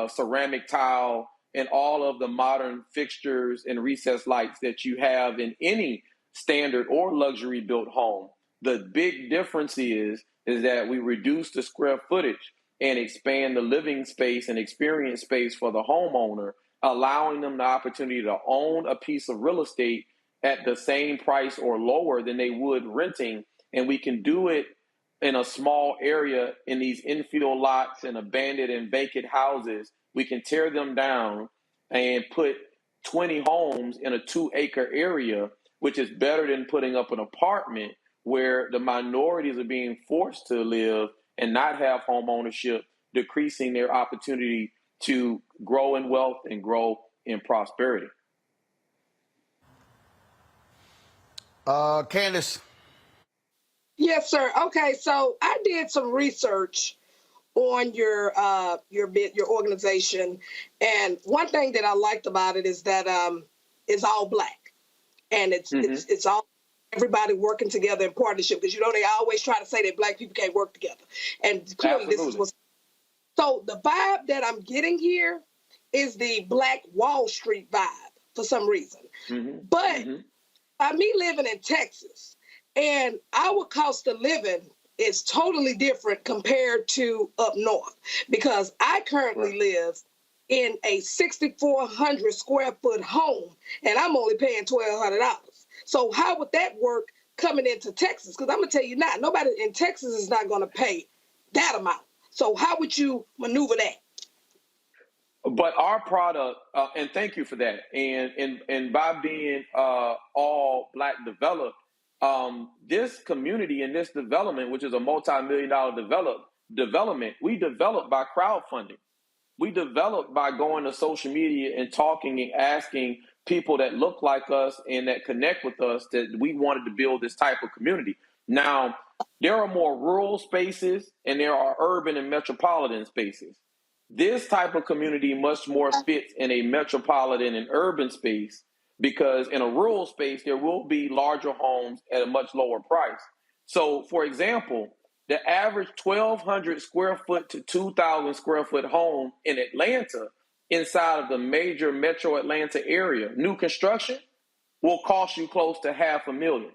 ceramic tile and all of the modern fixtures and recessed lights that you have in any standard or luxury built home. The big difference is that we reduce the square footage and expand the living space and experience space for the homeowner, allowing them the opportunity to own a piece of real estate at the same price or lower than they would renting. And we can do it in a small area in these infill lots and abandoned and vacant houses. We can tear them down and put 20 homes in a 2-acre area, which is better than putting up an apartment where the minorities are being forced to live and not have home ownership, decreasing their opportunity to grow in wealth and grow in prosperity. Candace. Yes, sir. Okay, so I did some research on your organization, and one thing that I liked about it is that it's all black, and it's all everybody working together in partnership, because they always try to say that black people can't work together, and clearly this is what's. So the vibe that I'm getting here is the Black Wall Street vibe for some reason, but by me living in Texas. And our cost of living is totally different compared to up north, because I currently live in a 6,400 square foot home, and I'm only paying $1,200. So how would that work coming into Texas? Because I'm gonna tell you now, nobody in Texas is not gonna pay that amount. So how would you maneuver that? But our product, and thank you for that, and by being all black developed, this community and this development, which is a multi-million-dollar development, we developed by crowdfunding. We developed by going to social media and talking and asking people that look like us and that connect with us that we wanted to build this type of community. Now, there are more rural spaces and there are urban and metropolitan spaces. This type of community much more fits in a metropolitan and urban space, because in a rural space, there will be larger homes at a much lower price. So, for example, the average 1,200 square foot to 2,000 square foot home in Atlanta, inside of the major metro Atlanta area, new construction, will cost you close to $500,000.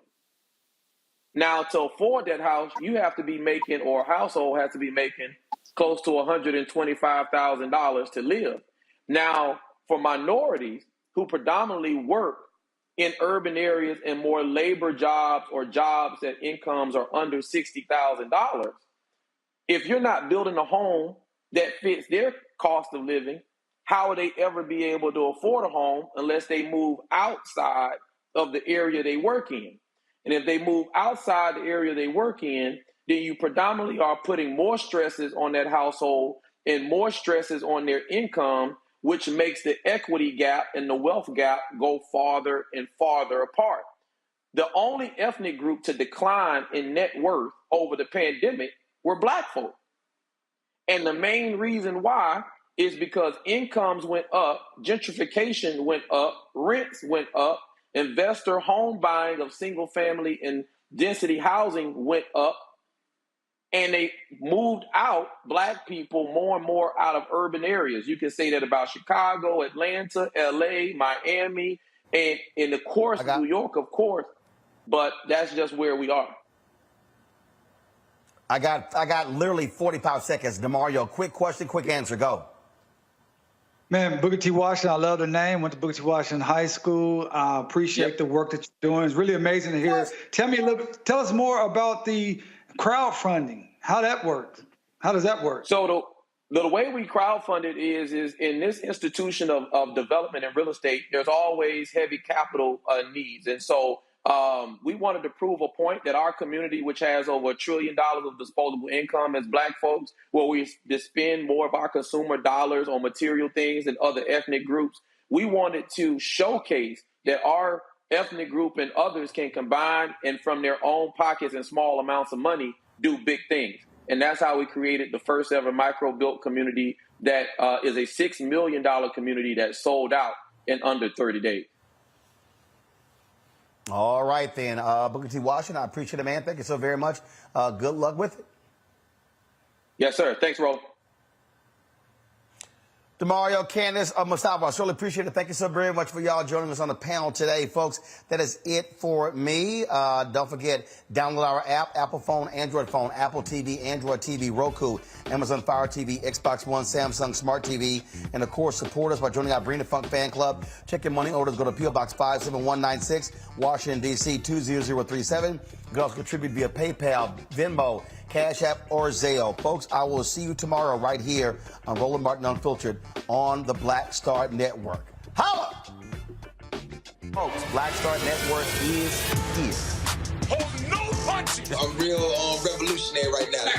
Now, to afford that house, you have to be making, or a household has to be making, close to $125,000 to live. Now, for minorities who predominantly work in urban areas and more labor jobs or jobs that incomes are under $60,000, if you're not building a home that fits their cost of living, how would they ever be able to afford a home unless they move outside of the area they work in? And if they move outside the area they work in, then you predominantly are putting more stresses on that household and more stresses on their income, which makes the equity gap and the wealth gap go farther and farther apart. The only ethnic group to decline in net worth over the pandemic were black folk. And the main reason why is because incomes went up, gentrification went up, rents went up, investor home buying of single family and density housing went up, and they moved out black people more and more out of urban areas. You can say that about Chicago, Atlanta, LA, Miami, and in the course, New York, of course, but that's just where we are. I got literally 45 seconds. DeMario, quick question, quick answer, go. Man, Booker T. Washington, I love the name. Went to Booker T. Washington High School. Appreciate the work that you're doing. It's really amazing to hear. Tell us more about the crowdfunding, how that worked. How does that work? So the way we crowdfunded is in this institution of development and real estate, there's always heavy capital needs. And so we wanted to prove a point that our community, which has over $1 trillion of disposable income as Black folks, where we spend more of our consumer dollars on material things than other ethnic groups, we wanted to showcase that our ethnic group and others can combine and from their own pockets and small amounts of money do big things. And that's how we created the first ever micro-built community that is a $6 million community that sold out in under 30 days. All right, then. Booker T. Washington, I appreciate it, man. Thank you so very much. Good luck with it. Yes, sir. Thanks, Ro. Demario, Candace, Mustafa, I surely appreciate it. Thank you so very much for y'all joining us on the panel today, folks. That is it for me. Don't forget, download our app, Apple phone, Android phone, Apple TV, Android TV, Roku, Amazon Fire TV, Xbox One, Samsung Smart TV, and of course, support us by joining our Bring the Funk fan club. Check your money orders. Go to P.O. Box 57196, Washington, D.C. 20037. You can also contribute via PayPal, Venmo, Cash App, or Zelle. Folks, I will see you tomorrow right here on Roland Martin Unfiltered on the Black Star Network. Holla! Folks, Black Star Network is here. I'm real revolutionary right now.